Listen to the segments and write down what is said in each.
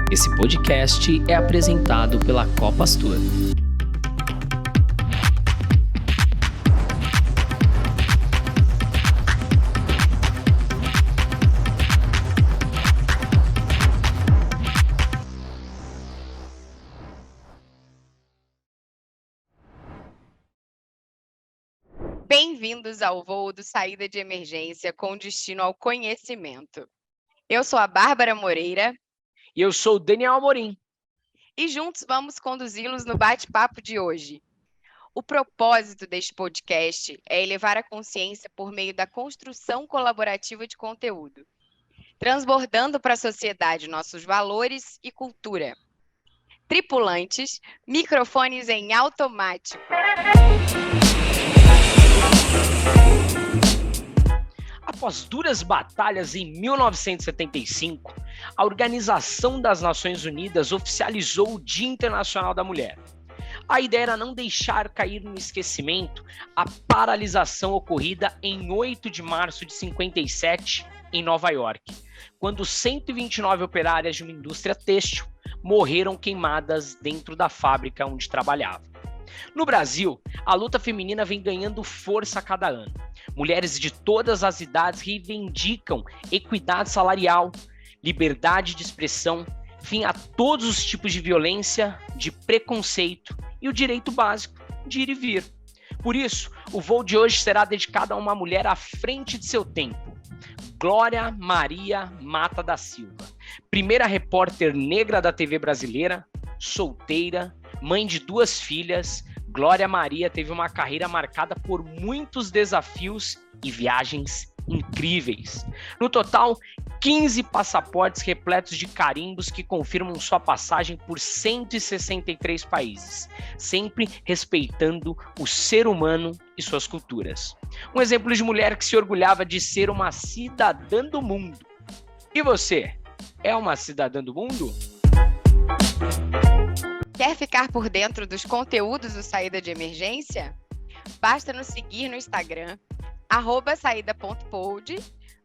Esse podcast é apresentado pela Copastur. Bem-vindos ao voo do Saída de Emergência com destino ao conhecimento. Eu sou a Bárbara Moreira. E eu sou o Daniel Amorim. E juntos vamos conduzi-los no bate-papo de hoje. O propósito deste podcast é elevar a consciência por meio da construção colaborativa de conteúdo, transbordando para a sociedade nossos valores e cultura. Tripulantes, microfones em automático. Após duras batalhas em 1975, a Organização das Nações Unidas oficializou o Dia Internacional da Mulher. A ideia era não deixar cair no esquecimento a paralisação ocorrida em 8 de março de 57 em Nova York, quando 129 operárias de uma indústria têxtil morreram queimadas dentro da fábrica onde trabalhavam. No Brasil, a luta feminina vem ganhando força a cada ano. Mulheres de todas as idades reivindicam equidade salarial, liberdade de expressão, fim a todos os tipos de violência, de preconceito e o direito básico de ir e vir. Por isso, o voo de hoje será dedicado a uma mulher à frente de seu tempo, Glória Maria Mata da Silva, primeira repórter negra da TV brasileira, solteira, mãe de 2 filhas. Glória Maria teve uma carreira marcada por muitos desafios e viagens incríveis. No total, 15 passaportes repletos de carimbos que confirmam sua passagem por 163 países, sempre respeitando o ser humano e suas culturas. Um exemplo de mulher que se orgulhava de ser uma cidadã do mundo. E você, é uma cidadã do mundo? Quer ficar por dentro dos conteúdos do Saída de Emergência? Basta nos seguir no Instagram, @saída.pod,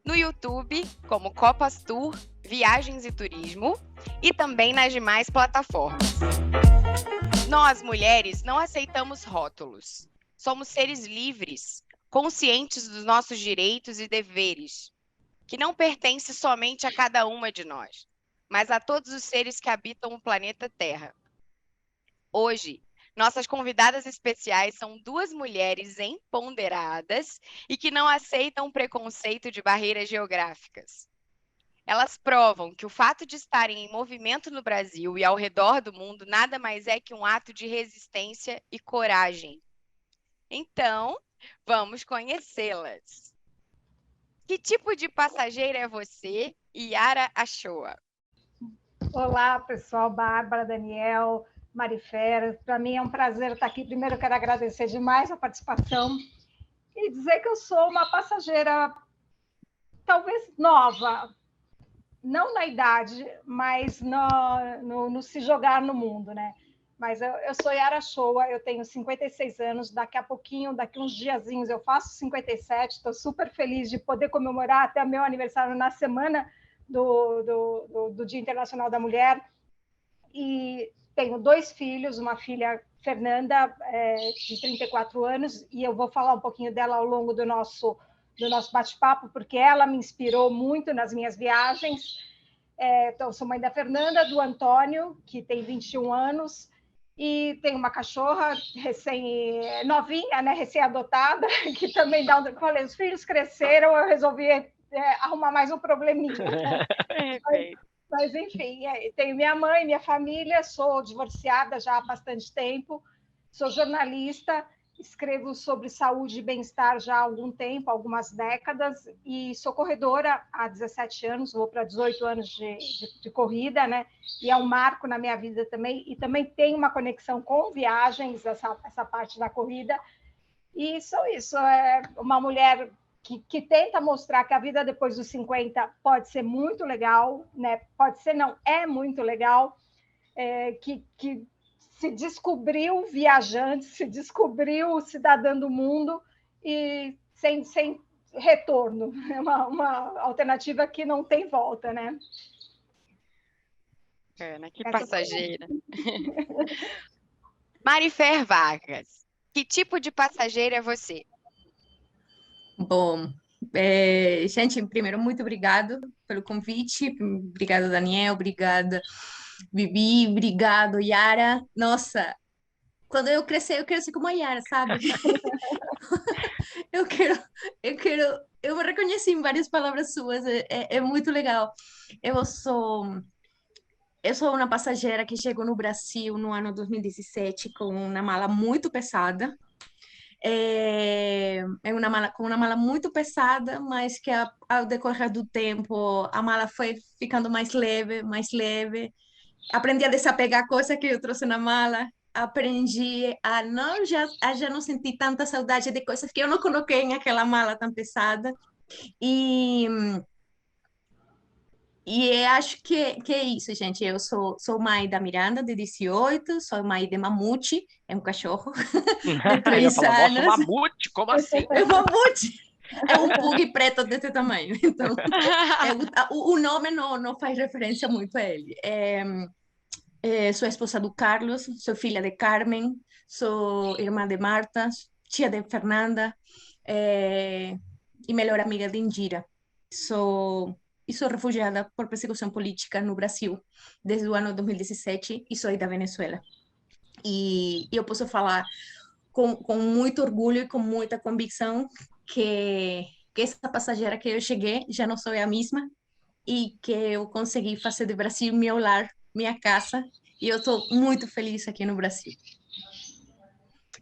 no YouTube, como Copastur, Viagens e Turismo, e também nas demais plataformas. Nós, mulheres, não aceitamos rótulos. Somos seres livres, conscientes dos nossos direitos e deveres, que não pertence somente a cada uma de nós, mas a todos os seres que habitam o planeta Terra. Hoje, nossas convidadas especiais são 2 mulheres empoderadas e que não aceitam preconceito de barreiras geográficas. Elas provam que o fato de estarem em movimento no Brasil e ao redor do mundo nada mais é que um ato de resistência e coragem. Então, vamos conhecê-las. Que tipo de passageira é você, Yara Achoa? Olá, pessoal, Bárbara, Daniel, Marifera, para mim é um prazer estar aqui. Primeiro, eu quero agradecer demais a participação e dizer que eu sou uma passageira talvez nova, não na idade, mas no se jogar no mundo, né? Mas eu sou Yara Achoa, eu tenho 56 anos, daqui a pouquinho, daqui uns diazinhos eu faço 57, estou super feliz de poder comemorar até meu aniversário na semana do Dia Internacional da Mulher. E tenho 2 filhos, uma filha, Fernanda, de 34 anos, e eu vou falar um pouquinho dela ao longo do nosso bate-papo, porque ela me inspirou muito nas minhas viagens. Então, eu sou mãe da Fernanda, do Antônio, que tem 21 anos, e tem uma cachorra novinha, né, recém-adotada, que também dá um... Falei, os filhos cresceram, eu resolvi arrumar mais um probleminha. Mas, enfim, tenho minha mãe, minha família, sou divorciada já há bastante tempo, sou jornalista, escrevo sobre saúde e bem-estar já há algum tempo, algumas décadas, e sou corredora há 17 anos, vou para 18 anos de corrida, né? E é um marco na minha vida também, e também tenho uma conexão com viagens, essa parte da corrida, e sou isso, é uma mulher que tenta mostrar que a vida depois dos 50 pode ser muito legal, né? Pode ser, não, é muito legal, que se descobriu viajante, se descobriu cidadã do mundo e sem retorno. É uma alternativa que não tem volta, né? bacana, que Essa foi passageira. Marifer Vargas, que tipo de passageira é você? Bom, gente, primeiro, muito obrigado pelo convite. Obrigada, Daniel. Obrigada, Vivi. Obrigado, Yara. Nossa, quando eu crescer, eu quero ser como a Yara, sabe? Eu quero, eu me reconheci em várias palavras suas. É muito legal. Eu sou, eu sou uma passageira que chegou no Brasil no ano 2017 com uma mala muito pesada. É uma mala com uma mala muito pesada, mas que ao decorrer do tempo a mala foi ficando mais leve, mais leve. Aprendi a desapegar coisas que eu trouxe na mala. Aprendi a já não sentir tanta saudade de coisas que eu não coloquei naquela mala tão pesada. E acho que é isso, gente. Eu sou mãe da Miranda, de 18, sou mãe de Mamute, é um cachorro de Eu ia 3 falar, nossa, anos. mamute, como assim? É Mamute! É um pug preto desse tamanho. Então, o nome não faz referência muito a ele. Sou esposa do Carlos, sou filha de Carmen, sou irmã de Marta, tia de Fernanda, e melhor amiga de Indira. Sou refugiada por persecução política no Brasil desde o ano 2017 e sou da Venezuela. E eu posso falar com muito orgulho e com muita convicção que essa passageira que eu cheguei já não sou a mesma e que eu consegui fazer do Brasil meu lar, minha casa, e eu estou muito feliz aqui no Brasil.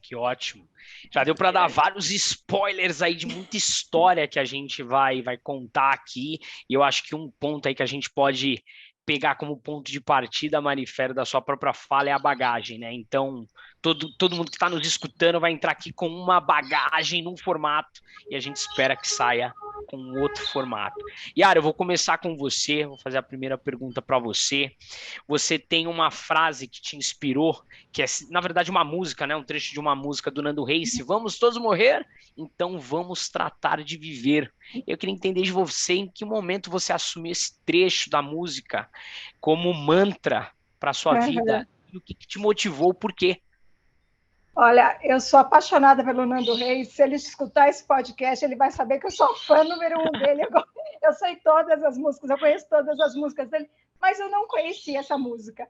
Que ótimo. Já deu para dar vários spoilers aí de muita história que a gente vai contar aqui. E eu acho que um ponto aí que a gente pode pegar como ponto de partida, Marifera, da sua própria fala é a bagagem, né? Então, todo mundo que está nos escutando vai entrar aqui com uma bagagem num formato e a gente espera que saia com outro formato. Yara, eu vou começar com você, vou fazer a primeira pergunta para você. Você tem uma frase que te inspirou, que é, na verdade, uma música, né? Um trecho de uma música do Nando Reis, se vamos todos morrer, então vamos tratar de viver. Eu queria entender de você em que momento você assumiu esse trecho da música como mantra para sua vida e o que te motivou, por quê? Olha, eu sou apaixonada pelo Nando Reis. Se ele escutar esse podcast, ele vai saber que eu sou fã número 1 dele. Eu sei todas as músicas, eu conheço todas as músicas dele, mas eu não conhecia essa música.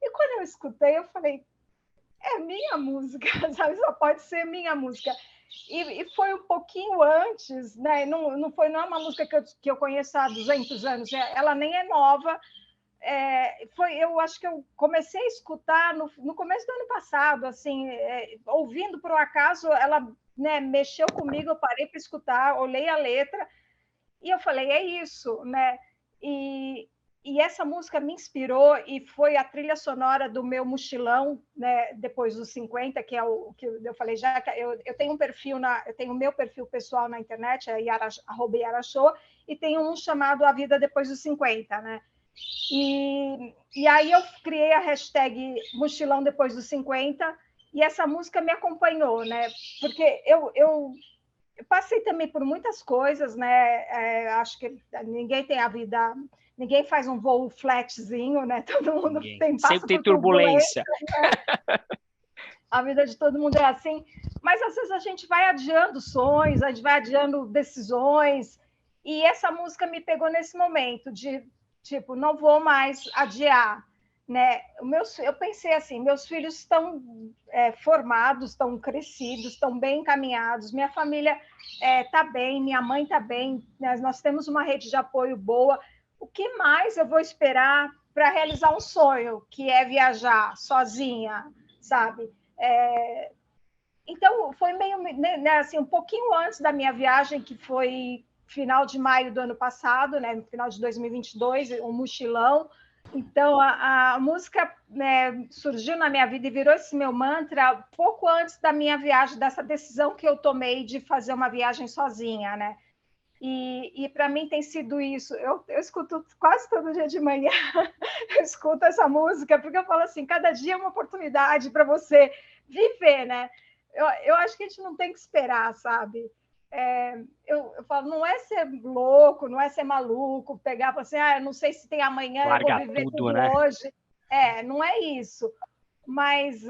E quando eu escutei, eu falei, é minha música, sabe? Só pode ser minha música. E foi um pouquinho antes, né? Não é uma música que eu conheço há 200 anos, ela nem é nova. Eu acho que eu comecei a escutar no começo do ano passado, assim, ouvindo por um acaso, ela, né, mexeu comigo, eu parei para escutar, olhei a letra e eu falei, é isso, né? E essa música me inspirou e foi a trilha sonora do meu mochilão, né, depois dos 50, que é o que eu falei já, que eu tenho um perfil eu tenho o meu perfil pessoal na internet, é @yarashow, e tenho um chamado A Vida Depois dos 50, né? E aí eu criei a hashtag Mochilão Depois dos 50 e essa música me acompanhou, né? Porque eu passei também por muitas coisas, né? Acho que ninguém tem a vida, ninguém faz um voo flatzinho, né? Todo mundo passa sempre tem por turbulência. Né? A vida de todo mundo é assim, mas às vezes a gente vai adiando sonhos, a gente vai adiando decisões, e essa música me pegou nesse momento de tipo, não vou mais adiar, né? Eu pensei assim, meus filhos estão formados, estão crescidos, estão bem encaminhados, minha família está bem, minha mãe está bem, né? Nós temos uma rede de apoio boa. O que mais eu vou esperar para realizar um sonho, que é viajar sozinha, sabe? Então, foi meio, né, assim, um pouquinho antes da minha viagem, que foi final de maio do ano passado, né, no final de 2022, um mochilão. Então, a música, né, surgiu na minha vida e virou esse meu mantra pouco antes da minha viagem, dessa decisão que eu tomei de fazer uma viagem sozinha, né? E para mim tem sido isso. Eu escuto quase todo dia de manhã, eu escuto essa música, porque eu falo assim, cada dia é uma oportunidade para você viver, né? Eu acho que a gente não tem que esperar, sabe? Eu falo, não é ser louco, não é ser maluco, pegar e falar assim, eu não sei se tem amanhã, Larga eu vou viver tudo, tudo né? hoje. Não é isso. Mas,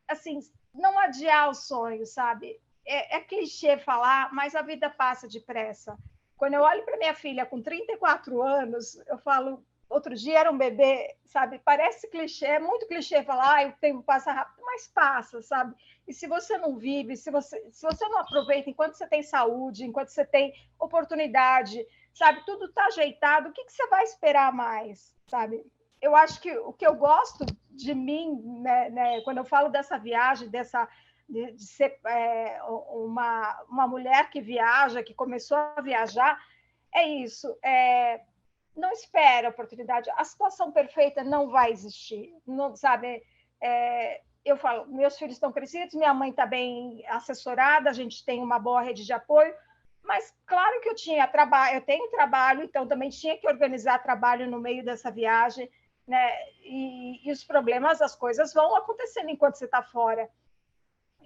assim, não adiar o sonho, sabe? É clichê falar, mas a vida passa depressa. Quando eu olho para minha filha com 34 anos, eu falo, outro dia era um bebê, sabe? Parece clichê, é muito clichê falar, o tempo passa rápido, mas passa, sabe? E se você não vive, se você não aproveita enquanto você tem saúde, enquanto você tem oportunidade, sabe? Tudo está ajeitado, o que você vai esperar mais, sabe? Eu acho que o que eu gosto de mim, né, quando eu falo dessa viagem, de ser uma mulher que viaja, que começou a viajar, é isso. Não espera a oportunidade. A situação perfeita não vai existir. Não, sabe? Eu falo, meus filhos estão crescidos, minha mãe está bem assessorada, a gente tem uma boa rede de apoio, mas claro que eu tenho trabalho, então também tinha que organizar trabalho no meio dessa viagem, né? E os problemas, as coisas vão acontecendo enquanto você está fora.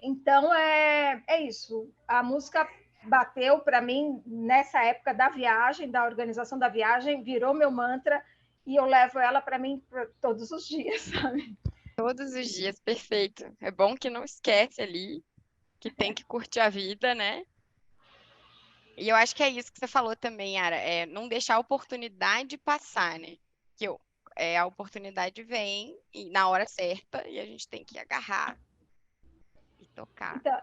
Então, é isso. A música bateu para mim nessa época da viagem, da organização da viagem, virou meu mantra e eu levo ela para mim todos os dias, sabe? Todos os dias, perfeito. É bom que não esquece ali, que tem que curtir a vida, né? E eu acho que é isso que você falou também, Yara, não deixar a oportunidade passar, né? A oportunidade vem na hora certa e a gente tem que agarrar e tocar. Então,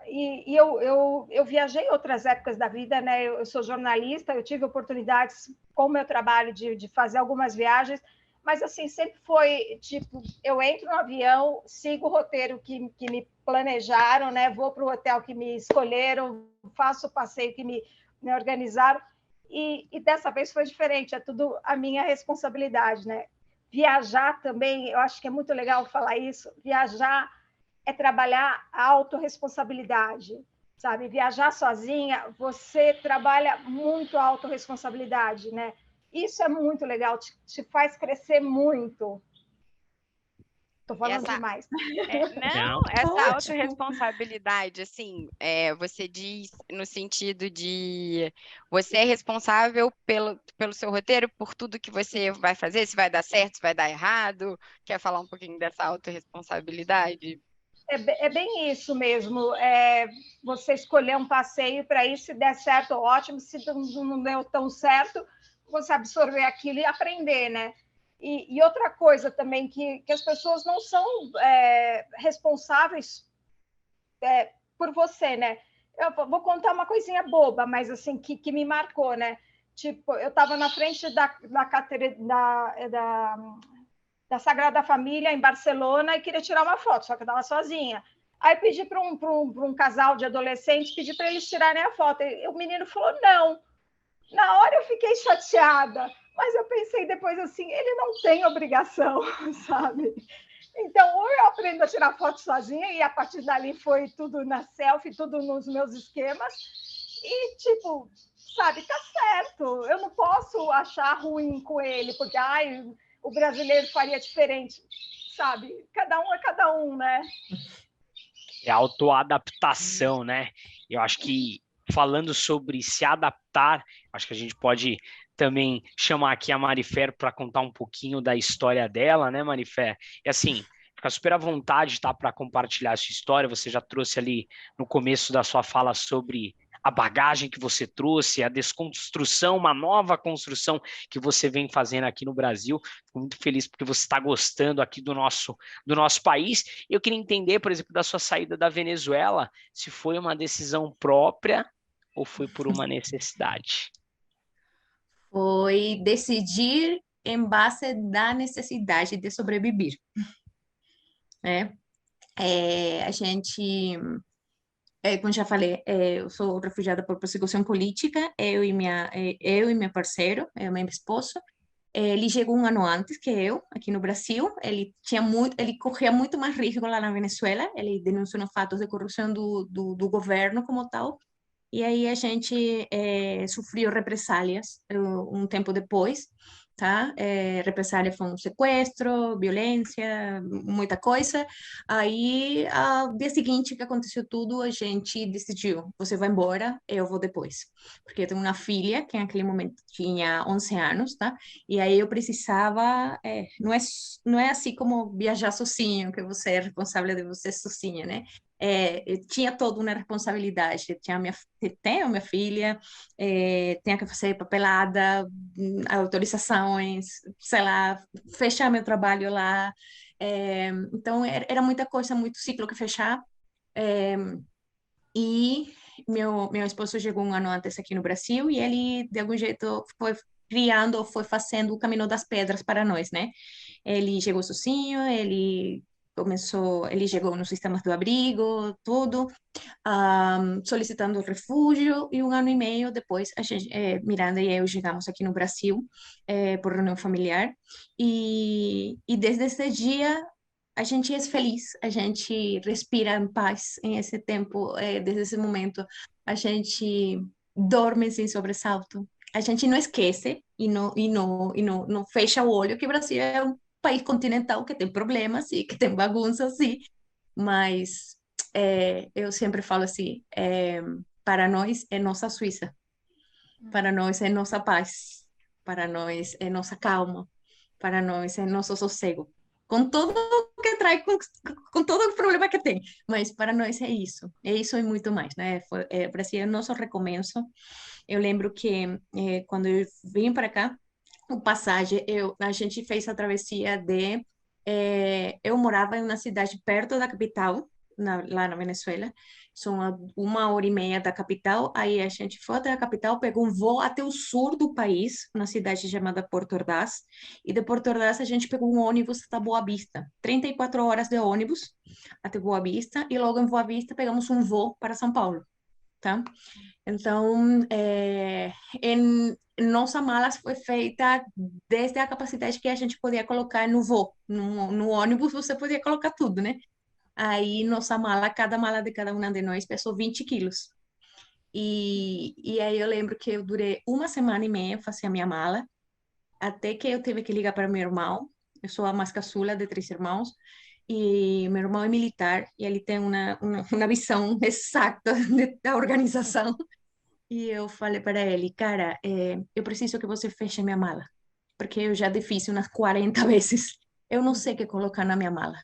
eu viajei em outras épocas da vida, né? Eu sou jornalista, eu tive oportunidades com o meu trabalho de fazer algumas viagens, mas assim, sempre foi tipo, eu entro no avião, sigo o roteiro que me planejaram, né? Vou para o hotel que me escolheram, faço o passeio que me organizaram, e dessa vez foi diferente, é tudo a minha responsabilidade, né? Viajar também, eu acho que é muito legal falar isso, viajar é trabalhar a autorresponsabilidade, sabe? Viajar sozinha, você trabalha muito a autorresponsabilidade, né? Isso é muito legal, te faz crescer muito. Estou falando demais. Não, essa autorresponsabilidade, assim, você diz no sentido de você é responsável pelo seu roteiro, por tudo que você vai fazer, se vai dar certo, se vai dar errado. Quer falar um pouquinho dessa autorresponsabilidade? É bem isso mesmo. Você escolher um passeio para ir, se der certo, ótimo. Se não deu tão certo, você absorver aquilo e aprender, né? E outra coisa também, que as pessoas não são responsáveis por você, né? Eu vou contar uma coisinha boba, mas assim, que me marcou, né? Tipo, eu estava na frente da Sagrada Família, em Barcelona, e queria tirar uma foto, só que eu estava sozinha. Aí pedi para um casal de adolescentes, pedi para eles tirarem a foto. E o menino falou, não. Na hora eu fiquei chateada, mas eu pensei depois assim, ele não tem obrigação, sabe? Então, ou eu aprendo a tirar foto sozinha, e a partir dali foi tudo na selfie, tudo nos meus esquemas, e tipo, sabe, tá certo, eu não posso achar ruim com ele, porque o brasileiro faria diferente, sabe? Cada um é cada um, né? É autoadaptação, né? Eu acho que falando sobre se adaptar, acho que a gente pode também chamar aqui a Marifer para contar um pouquinho da história dela, né, Marifer? E assim, fica super à vontade, tá, para compartilhar a sua história. Você já trouxe ali no começo da sua fala sobre a bagagem que você trouxe, a desconstrução, uma nova construção que você vem fazendo aqui no Brasil. Fico muito feliz porque você está gostando aqui do nosso país. Eu queria entender, por exemplo, da sua saída da Venezuela, se foi uma decisão própria ou foi por uma necessidade? Foi decidir em base da necessidade de sobreviver, né? A gente, como já falei, eu sou refugiada por persecução política, eu e meu parceiro, meu esposo. Ele chegou um ano antes que eu, aqui no Brasil. Ele corria muito mais risco lá na Venezuela. Ele denunciou fatos de corrupção do governo como tal. E aí a gente sofreu represálias um tempo depois. tá? Represália foi um sequestro, violência, muita coisa. Aí, ao dia seguinte que aconteceu tudo, a gente decidiu, você vai embora, eu vou depois. Porque eu tenho uma filha que naquele momento tinha 11 anos, tá? E aí eu precisava, não é assim como viajar sozinho, que você é responsável de você sozinha, né? Eu tinha toda uma responsabilidade. Tenho minha filha, tenho que fazer papelada, autorizações, sei lá, fechar meu trabalho lá. Então, era muita coisa, muito ciclo que fechar. E meu esposo chegou um ano antes aqui no Brasil e ele, de algum jeito, foi criando, foi fazendo o caminho das pedras para nós, né? Ele chegou sozinho, ele chegou nos sistemas do abrigo, tudo, solicitando refúgio, e um ano e meio depois, Miranda e eu chegamos aqui no Brasil, por reunião familiar, e desde esse dia a gente é feliz, a gente respira em paz em esse tempo, desde esse momento, a gente dorme sem sobressalto, a gente não esquece não fecha o olho que o Brasil é um país continental que tem problemas e que tem bagunças, sim, mas eu sempre falo assim, para nós é nossa Suíça, para nós é nossa paz, para nós é nossa calma, para nós é nosso sossego, com todo o que traz, com todo o problema que tem, mas para nós é isso e muito mais, né? O Brasil é nosso recomeço. Eu lembro que quando eu vim para cá, o passagem, a gente fez a travessia eu morava em uma cidade perto da capital, lá na Venezuela, são 1 hora e meia da capital, aí a gente foi até a capital, pegou um voo até o sul do país, uma cidade chamada Porto Ordaz, e de Porto Ordaz a gente pegou um ônibus até Boa Vista, 34 horas de ônibus até Boa Vista, e logo em Boa Vista pegamos um voo para São Paulo, tá? Então, nossa mala foi feita desde a capacidade que a gente podia colocar no voo. No ônibus você podia colocar tudo, né? Aí, cada mala de cada uma de nós pesou 20 quilos. E aí eu lembro que eu durei 1 semana e meia fazendo a minha mala, até que eu tive que ligar para meu irmão. Eu sou a mais caçula de 3 irmãos, e meu irmão é militar, e ele tem uma visão exata da organização. E eu falei para ele, cara, eu preciso que você feche minha mala, porque eu já fiz umas 40 vezes. Eu não sei o que colocar na minha mala,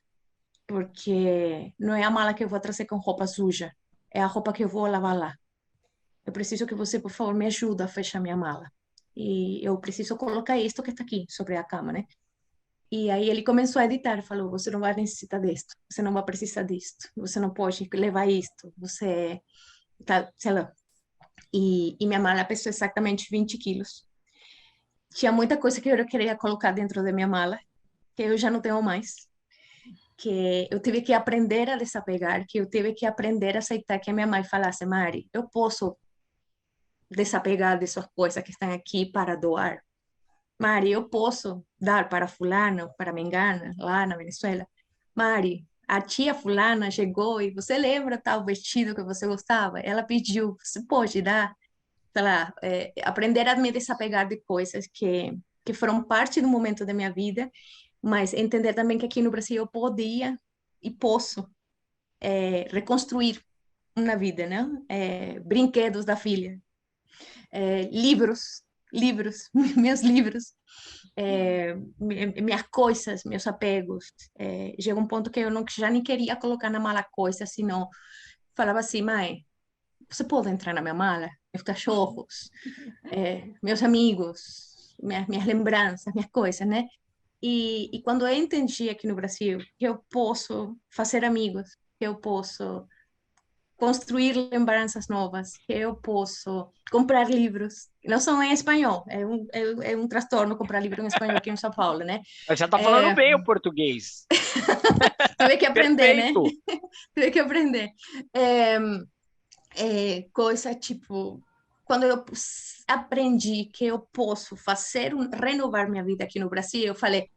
porque não é a mala que eu vou trazer com roupa suja, é a roupa que eu vou lavar lá. Eu preciso que você, por favor, me ajude a fechar minha mala. E eu preciso colocar isto que está aqui sobre a cama, né? E aí ele começou a editar, falou, você não vai necessitar disto, você não vai precisar disto, você não pode levar isto, você tá, sei lá. E minha mala pesou exatamente 20 quilos. Tinha muita coisa que eu queria colocar dentro da minha mala, que eu já não tenho mais. Que eu tive que aprender a desapegar, que eu tive que aprender a aceitar que a minha mãe falasse, Mari, eu posso desapegar dessas coisas que estão aqui para doar. Mari, eu posso dar para fulano, para mengana, lá na Venezuela. Mari, a tia fulana chegou e você lembra tal vestido que você gostava? Ela pediu, você pode dar? Sei lá, aprender a me desapegar de coisas que foram parte do momento da minha vida, mas entender também que aqui no Brasil eu podia e posso reconstruir uma vida, né? Brinquedos da filha, livros, meus livros, minhas coisas, meus apegos. Chegou um ponto que eu já nem queria colocar na mala coisa, senão falava assim, mãe, você pode entrar na minha mala? Meus cachorros, meus amigos, minhas lembranças, minhas coisas, né? E quando eu entendi aqui no Brasil que eu posso fazer amigos, que eu posso construir lembranças novas, que eu posso comprar livros, não são em espanhol, é um transtorno comprar livro em espanhol aqui em São Paulo, né? Mas já tá falando bem o português. Tive que aprender, né? Perfeito. Tive que aprender. Coisa tipo, quando eu aprendi que eu posso renovar minha vida aqui no Brasil, eu falei,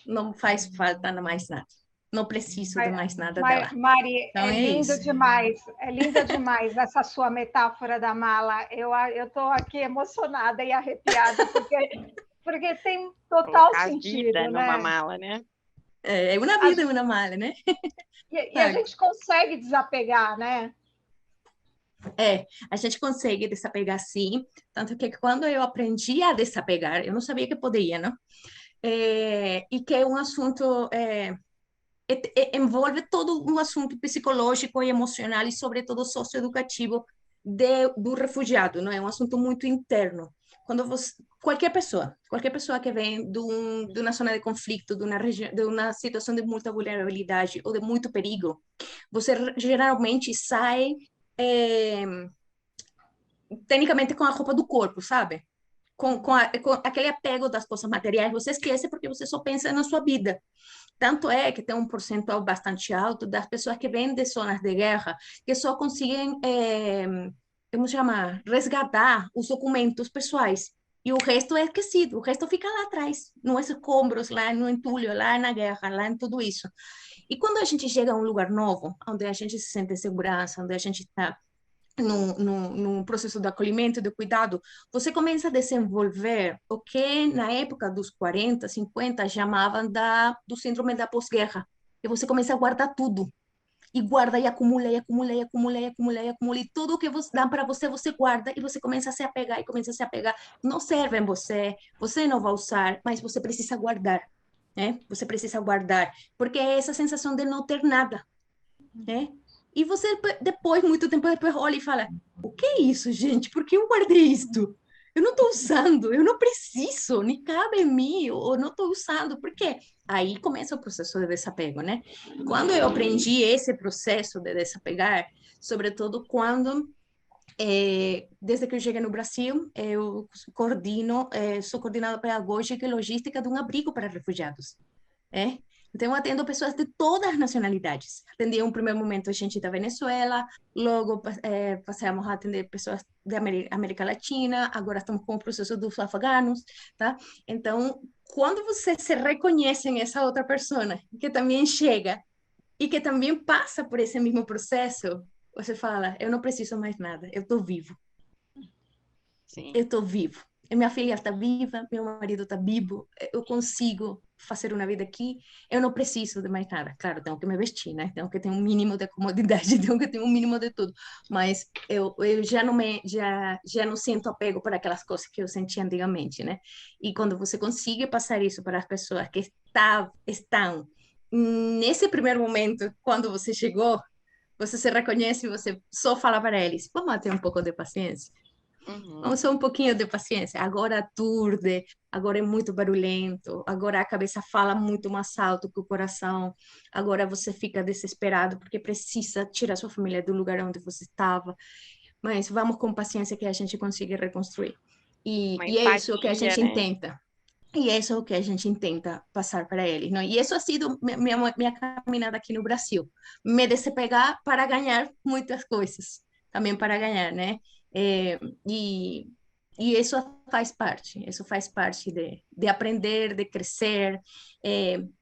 não faz falta mais nada. Não preciso de mais nada dela. Mari, Então, é linda demais essa sua metáfora da mala. Eu estou aqui emocionada e arrepiada, porque Porque tem total Colocar a sentido, vida numa né? mala, né? É uma vida e uma mala, né? E a gente consegue desapegar, né? A gente consegue desapegar sim, tanto que quando eu aprendi a desapegar, eu não sabia que poderia, não? E que é um assunto, envolve todo um assunto psicológico e emocional e, sobretudo, socioeducativo do refugiado, não é? Um assunto muito interno. Quando você, qualquer pessoa que vem de uma zona de conflito, de uma situação de muita vulnerabilidade ou de muito perigo, você geralmente sai é, tecnicamente com a roupa do corpo, sabe? Com aquele apego das coisas materiais, você esquece porque você só pensa na sua vida. Tanto é que tem um percentual bastante alto das pessoas que vêm de zonas de guerra que só conseguem, como se chama, resgatar os documentos pessoais. E o resto é esquecido, o resto fica lá atrás, nos escombros, lá no entulho, lá na guerra, lá em tudo isso. E quando a gente chega a um lugar novo, onde a gente se sente em segurança, onde a gente está num processo de acolhimento, de cuidado, você começa a desenvolver o que na época dos 40, 50 chamavam do síndrome da pós-guerra. E você começa a guardar tudo. E guarda e acumula, e acumula, e acumula, e acumula, e acumula. E tudo que você dá para você, você guarda e você começa a se apegar e começa a se apegar. Não serve em você, você não vai usar, mas você precisa guardar. Né? Você precisa guardar, porque é essa sensação de não ter nada, né? E você depois, muito tempo depois, olha e fala, o que é isso, gente? Por que eu guardei isto? Eu não estou usando, eu não preciso, nem cabe em mim, ou não estou usando. Por quê? Aí começa o processo de desapego, né? Quando eu aprendi esse processo de desapegar, sobretudo quando desde que eu cheguei no Brasil, eu sou coordenadora pedagógica e logística de um abrigo para refugiados. Então, eu atendo pessoas de todas as nacionalidades. Atendi em um primeiro momento a gente da Venezuela, logo passamos a atender pessoas da América Latina, agora estamos com o processo dos afegãos, tá? Então, quando você se reconhece em essa outra pessoa que também chega e que também passa por esse mesmo processo, você fala, eu não preciso mais nada, eu estou vivo. Sim. Eu estou vivo. Minha filha está viva, meu marido está vivo, eu consigo fazer uma vida aqui, eu não preciso de mais nada. Claro, tenho que me vestir, né? Tenho que ter um mínimo de comodidade, tenho que ter um mínimo de tudo. Mas eu já não sinto apego para aquelas coisas que eu sentia antigamente, né? E quando você consegue passar isso para as pessoas que estão nesse primeiro momento, quando você chegou, você se reconhece e você só fala para eles, vamos ter um pouco de paciência. Vamos ter um pouquinho de paciência. Agora aturde, agora é muito barulhento, agora a cabeça fala muito mais alto que o coração, agora você fica desesperado porque precisa tirar sua família do lugar onde você estava. Mas vamos com paciência que a gente consiga reconstruir. E é isso que a gente intenta. E isso é o que a gente tenta passar para eles, não? E isso ha sido minha caminhada aqui no Brasil. Me desapegar para ganhar muitas coisas, também para ganhar, né? E isso faz parte de aprender, de crescer.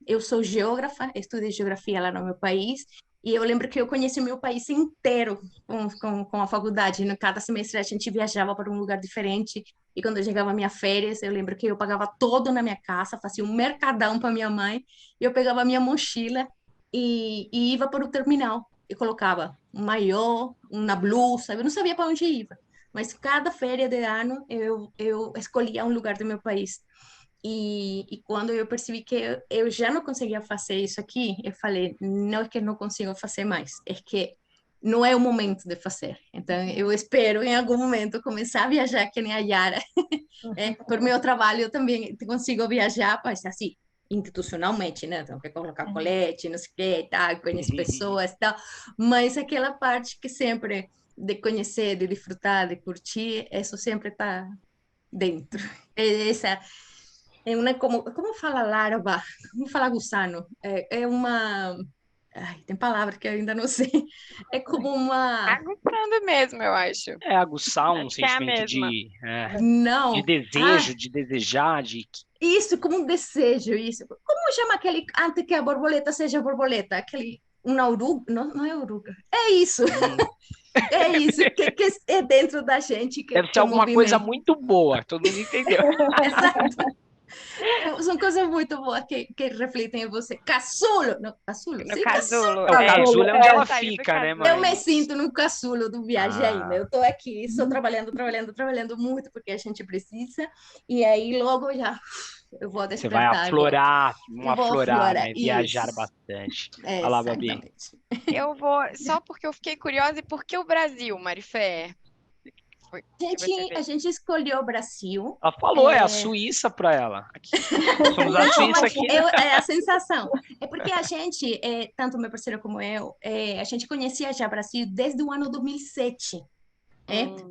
Eu sou geógrafa, estudei geografia lá no meu país, e eu lembro que eu conheci o meu país inteiro com a faculdade. Cada semestre a gente viajava para um lugar diferente, e quando eu chegava a minhas férias, eu lembro que eu pagava todo na minha casa, fazia um mercadão para minha mãe, e eu pegava a minha mochila e ia para o terminal. Eu colocava um maiô, uma blusa, eu não sabia para onde ia, mas cada férias de ano eu escolhia um lugar do meu país. E quando eu percebi que eu já não conseguia fazer isso aqui, eu falei, não é que não consigo fazer mais, é que não é o momento de fazer. Então, eu espero em algum momento começar a viajar que nem a Yara. Por meu trabalho, eu também consigo viajar, mas assim, institucionalmente, né? Tenho que colocar colete, não sei o que, tal, conhecer pessoas e tal. Mas aquela parte que sempre de conhecer, de desfrutar, de curtir, isso sempre está dentro. Essa é uma, como fala larva? Como fala gusano? É uma... Ai, tem palavra que eu ainda não sei. É como uma... Aguçando mesmo, eu acho. É aguçar um Acho que é a sentimento mesma. Não. de desejo, de desejar, de... Isso, como um desejo, isso. Como chama aquele, antes que a borboleta seja borboleta? Aquele, uma oruga? Não, não é oruga. É isso. É isso, que é dentro da gente. Deve ser alguma coisa muito boa, todo mundo entendeu. Exato. São coisas muito boas que refletem em você. Casulo! Não, casulo? No Sim, casulo. O casulo é onde ela Sair do fica, né, casulo. Eu me mãe? sinto no casulo do viagem ainda. Ah. Eu estou aqui, só trabalhando muito, porque a gente precisa. E aí, logo já, eu vou Você vai despertar. Vou aflorar, aflorar. né? Viajar Isso. bastante. Olha lá, Babi. Exatamente. Eu vou, só porque eu fiquei curiosa, e por que o Brasil, Marifé? Que você A veio. gente escolheu o Brasil. Ela falou, é a Suíça para ela. Aqui. Somos a Não, Suíça mas aqui, né? é a sensação. É porque a gente, tanto meu parceiro como eu, a gente conhecia já o Brasil desde o ano 2007.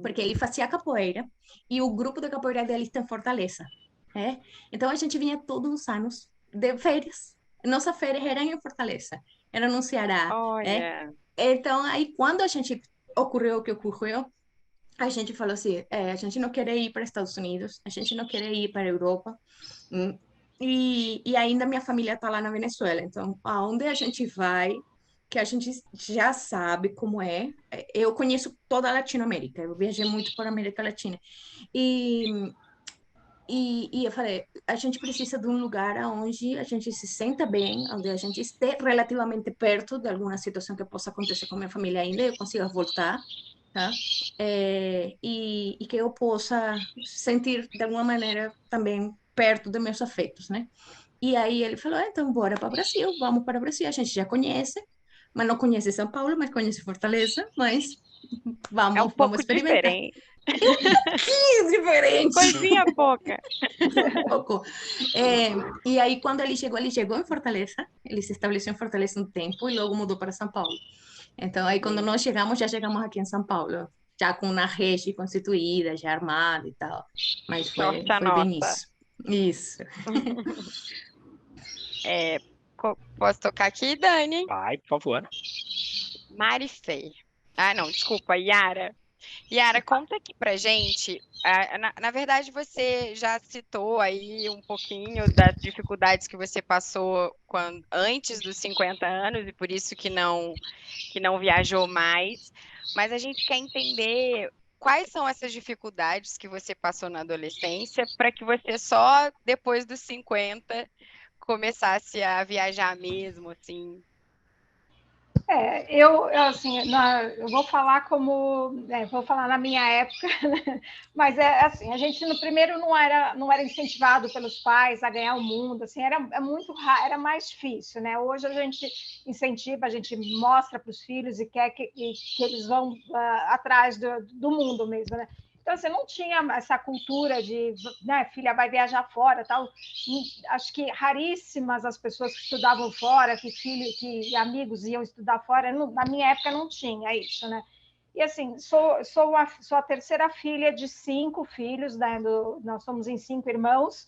Porque ele fazia capoeira e o grupo de capoeira dele está em Fortaleza. Então a gente vinha todos os anos de férias. Nossas férias eram em Fortaleza, era no Ceará. Olha, Então aí quando a gente ocorreu o que ocorreu, a gente falou assim, a gente não quer ir para Estados Unidos, a gente não quer ir para a Europa, e ainda minha família está lá na Venezuela, então aonde a gente vai, que a gente já sabe como é, eu conheço toda a Latinoamérica, eu viajei muito por América Latina, e, e eu falei, a gente precisa de um lugar onde a gente se senta bem, onde a gente esteja relativamente perto de alguma situação que possa acontecer com minha família ainda, eu consiga voltar, tá? E que eu possa sentir de alguma maneira também perto dos meus afetos, né? E aí ele falou, então bora para o Brasil, vamos para o Brasil, a gente já conhece, mas não conhece São Paulo, mas conhece Fortaleza, mas é um vamos pouco experimentar. diferente. Que diferente! Coisinha pouca. Um pouco. E aí, quando ele chegou em Fortaleza, ele se estabeleceu em Fortaleza um tempo e logo mudou para São Paulo. Então, aí, quando nós chegamos, já chegamos aqui em São Paulo, já com uma rede constituída, já armada e tal. Mas foi bem Nossa. isso. Isso. Posso tocar aqui, Dani? Vai, por favor. Marifé. Ah, não, desculpa, Yara. Yara, conta aqui pra gente. Na verdade, você já citou aí um pouquinho das dificuldades que você passou antes dos 50 anos e por isso que não viajou mais. Mas a gente quer entender quais são essas dificuldades que você passou na adolescência para que você só depois dos 50 começasse a viajar mesmo, assim. Eu vou falar vou falar na minha época, né? Mas assim, a gente no primeiro não era incentivado pelos pais a ganhar o mundo, assim, era muito raro, era mais difícil, né? Hoje a gente incentiva, a gente mostra para os filhos e quer que eles vão atrás do mundo mesmo, né? Então, você não tinha essa cultura de, né, filha vai viajar fora, tal. Acho que raríssimas as pessoas que estudavam fora, que amigos iam estudar fora. Na minha época não tinha isso, né? E assim, sou a terceira filha de 5 filhos, né? Nós somos em 5 irmãos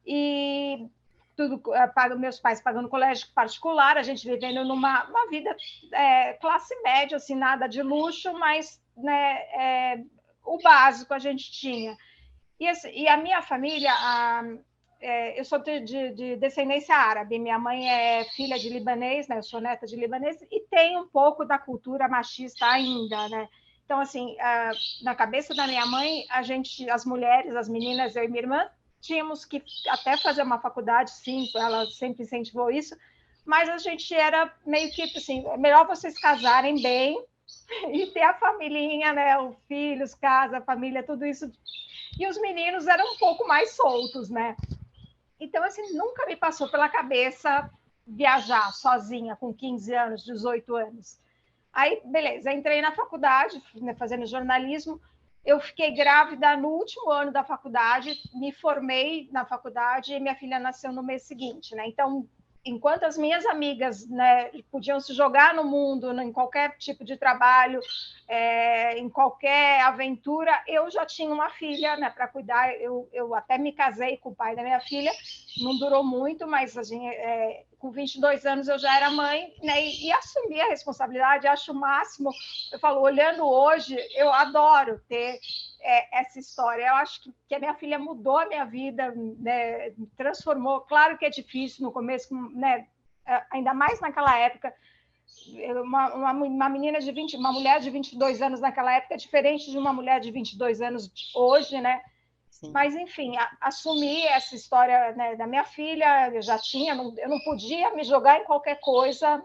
e tudo meus pais pagando colégio particular, a gente vivendo numa vida classe média, assim, nada de luxo, mas né, o básico a gente tinha. E a minha família, eu sou de descendência árabe, minha mãe é filha de libanês, né? Eu sou neta de libanês, e tem um pouco da cultura machista ainda, né? Então, assim, na cabeça da minha mãe, as mulheres, as meninas, eu e minha irmã, tínhamos que até fazer uma faculdade, sim, ela sempre incentivou isso, mas a gente era meio que assim, melhor vocês casarem bem e ter a familhinha, né? Os filhos, casa, família, tudo isso. E os meninos eram um pouco mais soltos, né? Então, assim, nunca me passou pela cabeça viajar sozinha com 15 anos, 18 anos. Aí, beleza, entrei na faculdade, né, fazendo jornalismo. Eu fiquei grávida no último ano da faculdade, me formei na faculdade e minha filha nasceu no mês seguinte, né? Então, enquanto as minhas amigas, né, podiam se jogar no mundo, em qualquer tipo de trabalho, em qualquer aventura, eu já tinha uma filha, né, para cuidar. Eu até me casei com o pai da minha filha, não durou muito, mas assim, com 22 anos eu já era mãe, né, e assumi a responsabilidade, acho o máximo. Eu falo, olhando hoje, eu adoro ter essa história. Eu acho que a minha filha mudou a minha vida, né, transformou. Claro que é difícil no começo, né, ainda mais naquela época. Uma menina uma mulher de 22 anos naquela época é diferente de uma mulher de 22 anos hoje, né? Mas, enfim, assumi essa história, né, da minha filha, eu já tinha, eu não podia me jogar em qualquer coisa,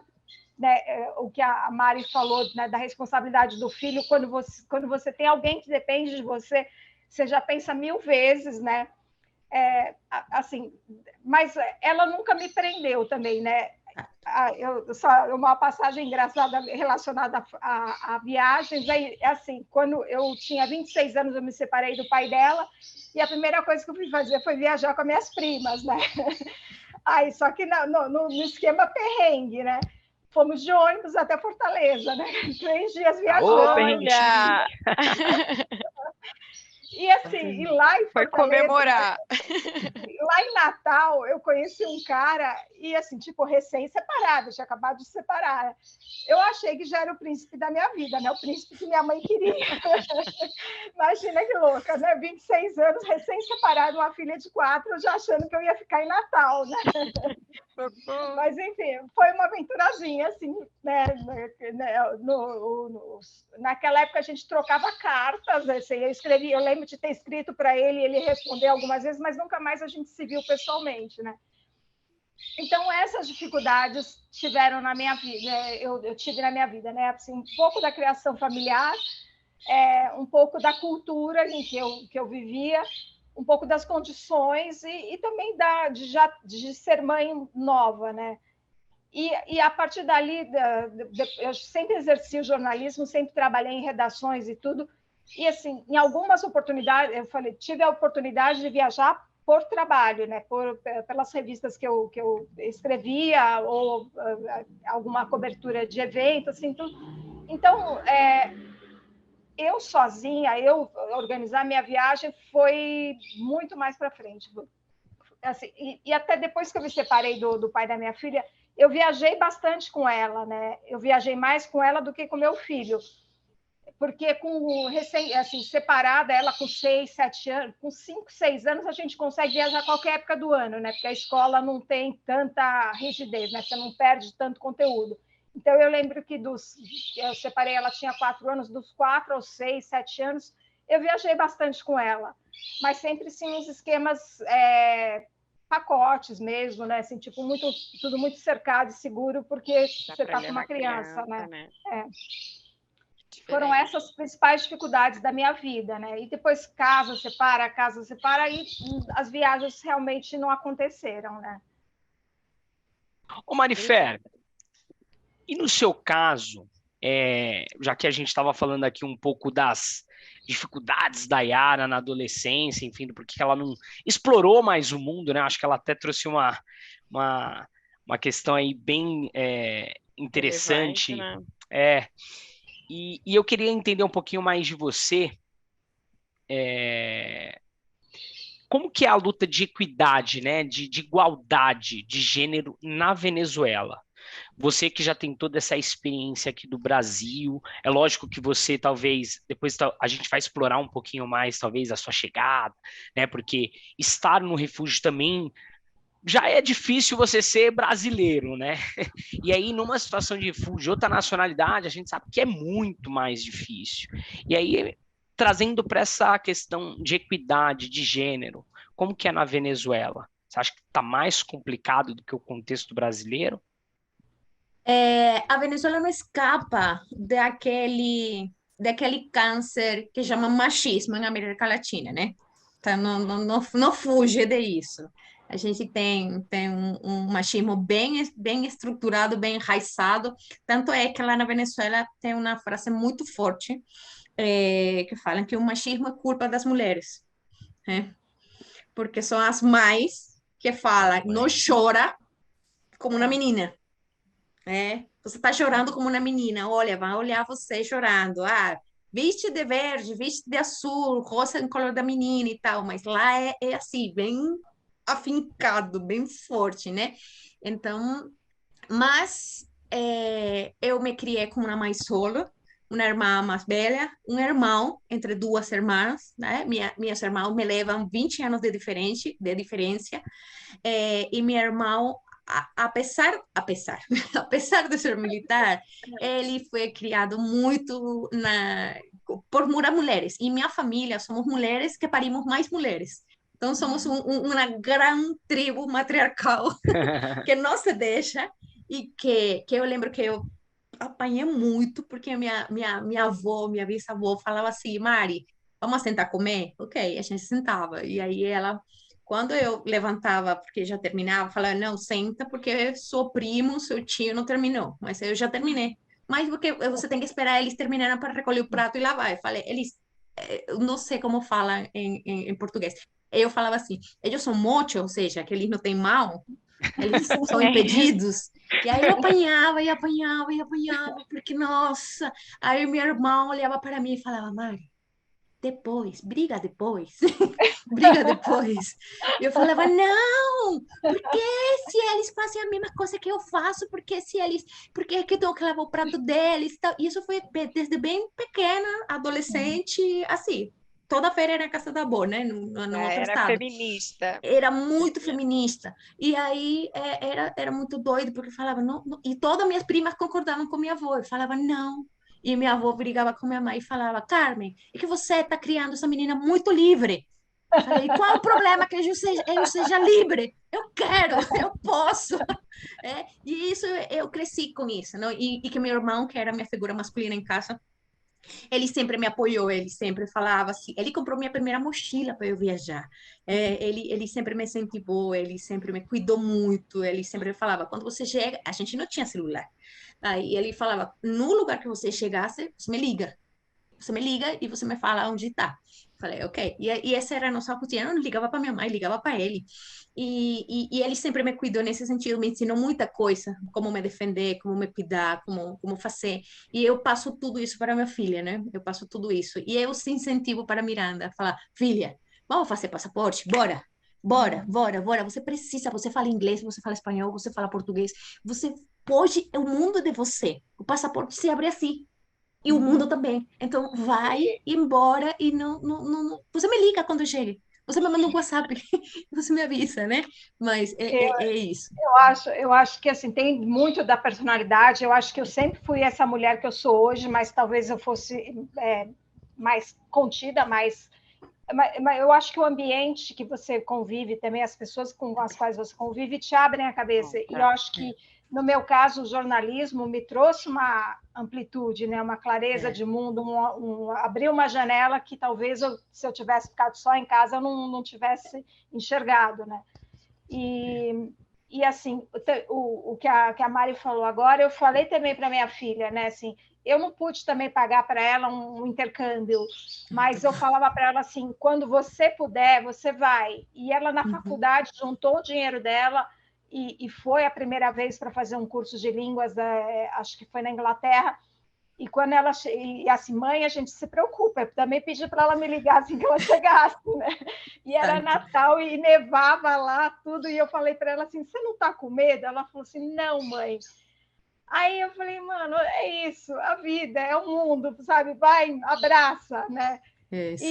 né, o que a Mari falou, né, da responsabilidade do filho, quando você tem alguém que depende de você, você já pensa 1000 vezes, né? Assim, mas ela nunca me prendeu também, né? Só uma passagem engraçada relacionada a viagens. Aí, assim, quando eu tinha 26 anos, eu me separei do pai dela, e a primeira coisa que eu fui fazer foi viajar com as minhas primas, né? Aí, só que no esquema perrengue, né? Fomos de ônibus até Fortaleza, né? 3 dias viajando. Olha! E assim, e lá em Foi Fortaleza, comemorar. lá em Natal, eu conheci um cara, e assim, tipo, recém-separado, tinha acabado de separar. Eu achei que já era o príncipe da minha vida, né? O príncipe que minha mãe queria. Imagina que louca, né? 26 anos, recém-separado, uma filha de 4, já achando que eu ia ficar em Natal, né? Mas, enfim, foi uma aventurazinha, assim, né? Naquela época a gente trocava cartas, assim, eu lembro de ter escrito para ele, ele respondeu algumas vezes, mas nunca mais a gente se viu pessoalmente, né? Então, essas dificuldades tiveram na minha vida, eu tive na minha vida, né? Assim, um pouco da criação familiar, um pouco da cultura em que eu vivia, um pouco das condições e também de ser mãe nova, né? E a partir dali, eu sempre exerci o jornalismo, sempre trabalhei em redações e tudo. E, assim, em algumas oportunidades, tive a oportunidade de viajar por trabalho, né? Pelas revistas que eu escrevia, ou alguma cobertura de evento, assim, tudo. Então, eu sozinha, eu organizar minha viagem foi muito mais para frente. Assim, e até depois que eu me separei do pai da minha filha, eu viajei bastante com ela, né? Eu viajei mais com ela do que com meu filho, porque assim, separada, ela com 6, 7 anos, com 5, 6 anos, a gente consegue viajar qualquer época do ano, né? Porque a escola não tem tanta rigidez, né? Você não perde tanto conteúdo. Então, eu lembro que eu separei, ela tinha 4 anos, dos 4 aos 6, 7 anos, eu viajei bastante com ela, mas sempre sim uns esquemas, pacotes mesmo, né? Assim, tipo, tudo muito cercado e seguro, porque você está com uma criança, né? Foram essas as principais dificuldades da minha vida, né? E depois casa, separa, e as viagens realmente não aconteceram, né? Ô Marifer, e no seu caso, já que a gente estava falando aqui um pouco das dificuldades da Yara na adolescência, enfim, porque ela não explorou mais o mundo, né? Acho que ela até trouxe uma questão aí bem interessante. Relevante, né? E eu queria entender um pouquinho mais de você. Como que é a luta de equidade, né? De igualdade de gênero na Venezuela? Você que já tem toda essa experiência aqui do Brasil, é lógico que você talvez, depois a gente vai explorar um pouquinho mais, talvez, a sua chegada, né? Porque estar no refúgio também já é difícil você ser brasileiro, né? E aí, numa situação de refúgio, outra nacionalidade, a gente sabe que é muito mais difícil. E aí, trazendo para essa questão de equidade, de gênero, como que é na Venezuela? Você acha que está mais complicado do que o contexto brasileiro? A Venezuela não escapa daquele câncer que chama machismo na América Latina, né? Então, não fuge disso. A gente tem um machismo bem estruturado, bem enraizado. Tanto é que lá na Venezuela tem uma frase muito forte que fala que o machismo é culpa das mulheres, né? Porque são as mães que falam, não chora como uma menina. Você está chorando como uma menina, olha, vai olhar você chorando, viste de verde, viste de azul, rosa em color da menina e tal, mas lá é assim, bem afincado, bem forte, né? Então, mas eu me criei com uma mãe solo, uma irmã mais velha, um irmão entre 2 irmãs, né? Minhas irmãs me levam 20 anos de diferença, e meu irmão, apesar apesar de ser militar, ele foi criado muito por muitas mulheres. E minha família somos mulheres que parimos mais mulheres. Então, somos uma grande tribo matriarcal que não se deixa e que eu lembro que eu apanhei muito porque minha avó, minha bisavó falava assim, Mari, vamos sentar a comer? Ok, a gente sentava. E aí ela, quando eu levantava, porque já terminava, falava, não, senta, porque seu primo, seu tio não terminou, mas eu já terminei. Mas porque você tem que esperar eles terminarem para recolher o prato e lavar. Eu falei, eles, eu não sei como fala em português. Eu falava assim, eles são mochos, ou seja, que eles não têm mão, eles são impedidos. E aí eu apanhava, e apanhava, e apanhava, porque, nossa, aí minha irmã olhava para mim e falava, Mari, depois, briga depois, briga depois. E eu falava, não, porque se eles fazem a mesma coisa que eu faço, porque é que eu tenho que lavar o prato deles, e tal. E isso foi desde bem pequena, adolescente, assim, toda feira era na casa da avó, né, no outro Era estado. feminista. Era muito feminista. E aí era muito doido, porque falava, não, e todas minhas primas concordavam com minha avó. Eu falava, não. E minha avó brigava com minha mãe e falava, Carmen, é que você está criando essa menina muito livre. Eu falei, qual é o problema que eu seja livre? Eu quero, eu posso. E isso, eu cresci com isso, não? E que meu irmão, que era minha figura masculina em casa, ele sempre me apoiou, ele sempre falava assim, ele comprou minha primeira mochila para eu viajar, ele sempre me incentivou, ele sempre me cuidou muito, ele sempre falava, quando você chega, a gente não tinha celular, aí ele falava, no lugar que você chegasse, você me liga e você me fala onde está. Falei, ok. E essa era a nossa rotina. Eu não ligava para minha mãe, ligava para ele. E ele sempre me cuidou nesse sentido, me ensinou muita coisa, como me defender, como me cuidar, como fazer. E eu passo tudo isso para minha filha, né? Eu passo tudo isso. E eu se incentivo para Miranda, falar, filha, vamos fazer passaporte? Bora. Bora, bora, bora. Você precisa, você fala inglês, você fala espanhol, você fala português. Você pode, o mundo é de você. O passaporte se abre assim. E o mundo também. Então, vai embora e você me liga quando chegue. Você me manda um WhatsApp, você me avisa, né? Mas é isso. Eu acho que assim, tem muito da personalidade. Eu acho que eu sempre fui essa mulher que eu sou hoje, mas talvez eu fosse mais contida, mas eu acho que o ambiente que você convive também, as pessoas com as quais você convive, te abrem a cabeça. E eu acho que, no meu caso, o jornalismo me trouxe uma amplitude, né? Uma clareza de mundo, abriu uma janela que talvez, se eu tivesse ficado só em casa, eu não tivesse enxergado, né? E assim, o que a Mari falou agora, eu falei também para minha filha, né? Assim, eu não pude também pagar para ela um intercâmbio, mas eu falava para ela assim, quando você puder, você vai. E ela, na faculdade, juntou o dinheiro dela e foi a primeira vez para fazer um curso de línguas, acho que foi na Inglaterra. E quando ela e assim, mãe, a gente se preocupa. Eu também pedi para ela me ligar assim que ela chegasse, né? E era Natal e nevava lá tudo. E eu falei para ela assim: você não está com medo? Ela falou assim: não, mãe. Aí eu falei, mano, é isso, a vida, é o mundo, sabe? Vai, abraça, né? Isso.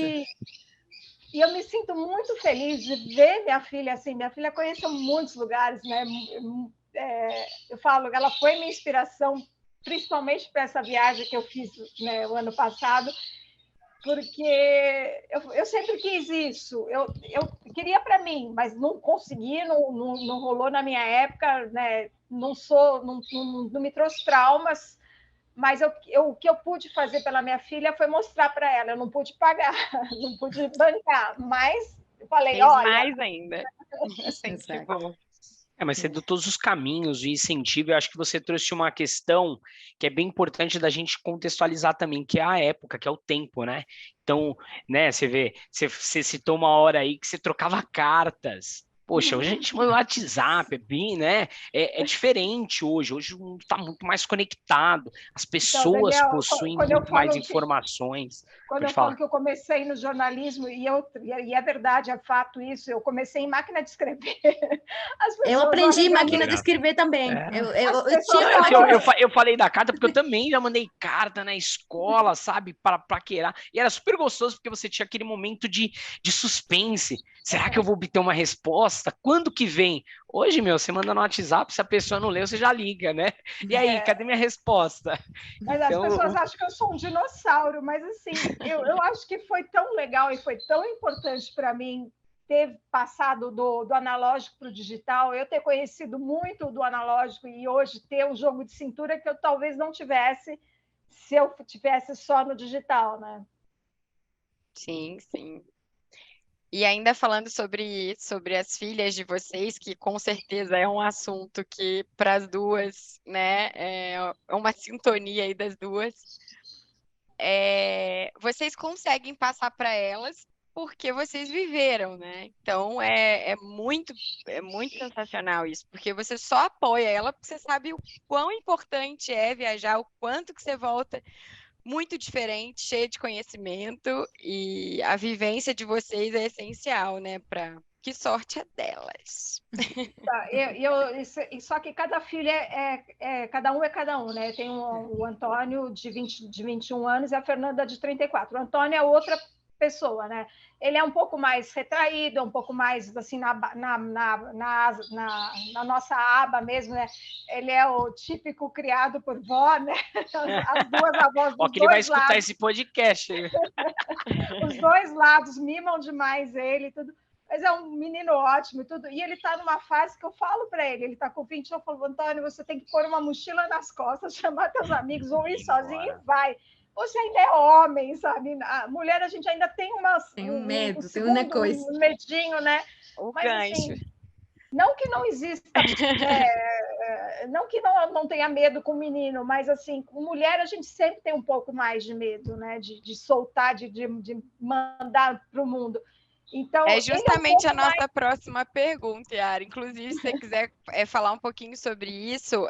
E eu me sinto muito feliz de ver minha filha assim. Minha filha conheceu muitos lugares, né? Eu falo, ela foi minha inspiração, principalmente para essa viagem que eu fiz, né, o ano passado, porque eu sempre quis isso. Eu queria para mim, mas não consegui, não rolou na minha época, né? Não me trouxe traumas, mas o que eu pude fazer pela minha filha foi mostrar para ela. Eu não pude pagar, não pude bancar, mas eu falei, olha... mais ainda. Sempre bom. Mas você deu todos os caminhos de incentivo. Eu acho que você trouxe uma questão que é bem importante da gente contextualizar também, que é a época, que é o tempo, né? Então, né, você vê, você citou uma hora aí que você trocava cartas. Poxa, hoje a gente manda WhatsApp, né? É diferente hoje. Hoje o mundo está muito mais conectado. As pessoas Daniel, possuem muito mais informações. Quando eu falo que eu comecei no jornalismo, e é verdade, é fato isso, eu comecei em máquina de escrever. Eu aprendi máquina de escrever também. Eu falei da carta porque eu também já mandei carta na escola, sabe? Para paquerar. E era super gostoso porque você tinha aquele momento de suspense. Será que eu vou obter uma resposta? resposta. Quando que vem? Hoje, você manda no WhatsApp, se a pessoa não leu, você já liga, né? E aí, cadê minha resposta? Mas as pessoas acham que eu sou um dinossauro, mas assim, eu acho que foi tão legal e foi tão importante para mim ter passado do analógico para o digital, eu ter conhecido muito do analógico e hoje ter um jogo de cintura que eu talvez não tivesse se eu tivesse só no digital, né? Sim, sim. E ainda falando sobre as filhas de vocês, que com certeza é um assunto que para as duas, né, é uma sintonia aí das duas, vocês conseguem passar para elas porque vocês viveram, né? Então é muito sensacional isso, porque você só apoia ela porque você sabe o quão importante é viajar, o quanto que você volta muito diferente, cheia de conhecimento, e a vivência de vocês é essencial, né? Que sorte é delas. Só que cada filha cada um é cada um, né? Tem o Antônio de 21 anos e a Fernanda de 34. O Antônio é outra pessoa, né? Ele é um pouco mais retraído, um pouco mais assim na nossa aba mesmo, né? Ele é o típico criado por vó, né? As duas avós dos que ele vai dois escutar lados. esse podcast. Os dois lados mimam demais ele, tudo. Mas é um menino ótimo e tudo. E ele está numa fase que eu falo para ele está com 20, eu falo, Antônio, você tem que pôr uma mochila nas costas, chamar teus amigos ou ir sozinho e vai. Você ainda é homem, sabe? A mulher, a gente ainda tem tem um medo, tem uma coisa. Um medinho, né? O mas gancho. assim, não que não exista, não que não tenha medo com o menino, mas assim, com mulher a gente sempre tem um pouco mais de medo, né? De soltar, de mandar para o mundo. Então, é justamente a nossa próxima pergunta, Yara. Inclusive, se você quiser falar um pouquinho sobre isso,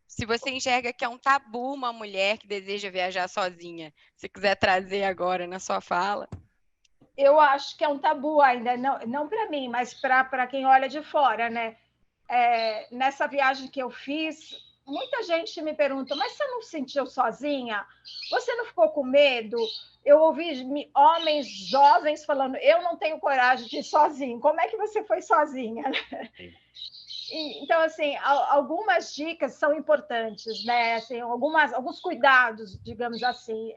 se você enxerga que é um tabu uma mulher que deseja viajar sozinha, se quiser trazer agora na sua fala. Eu acho que é um tabu ainda, não para mim, mas para quem olha de fora, né? Nessa viagem que eu fiz, muita gente me pergunta, mas você não se sentiu sozinha? Você não ficou com medo? Eu ouvi homens jovens falando, eu não tenho coragem de ir sozinho. Como é que você foi sozinha? Então, assim, algumas dicas são importantes, né? Assim, alguns cuidados, digamos assim.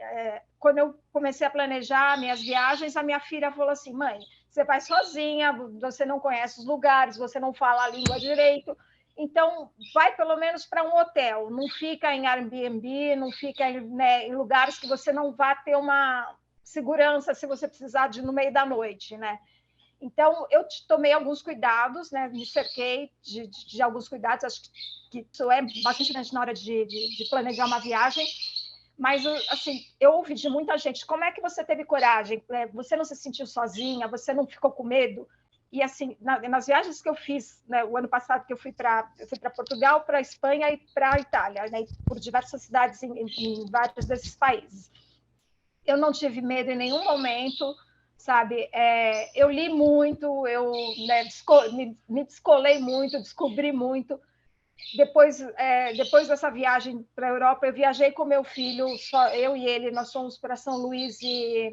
Quando eu comecei a planejar minhas viagens, a minha filha falou assim, mãe, você vai sozinha, você não conhece os lugares, você não fala a língua direito, então vai pelo menos para um hotel, não fica em Airbnb, não fica em lugares que você não vai ter uma segurança se você precisar de no meio da noite, né? Então, eu tomei alguns cuidados, né? Me cerquei de alguns cuidados, acho que isso é bastante grande na hora de planejar uma viagem, mas, assim, eu ouvi de muita gente, como é que você teve coragem? Você não se sentiu sozinha? Você não ficou com medo? E, assim, nas viagens que eu fiz, né, o ano passado que eu fui para Portugal, para Espanha e para a Itália, né, por diversas cidades em vários desses países. Eu não tive medo em nenhum momento, sabe? Eu li muito, eu me descolei muito, descobri muito. Depois dessa viagem para a Europa, eu viajei com meu filho, só eu e ele, nós fomos para São Luís e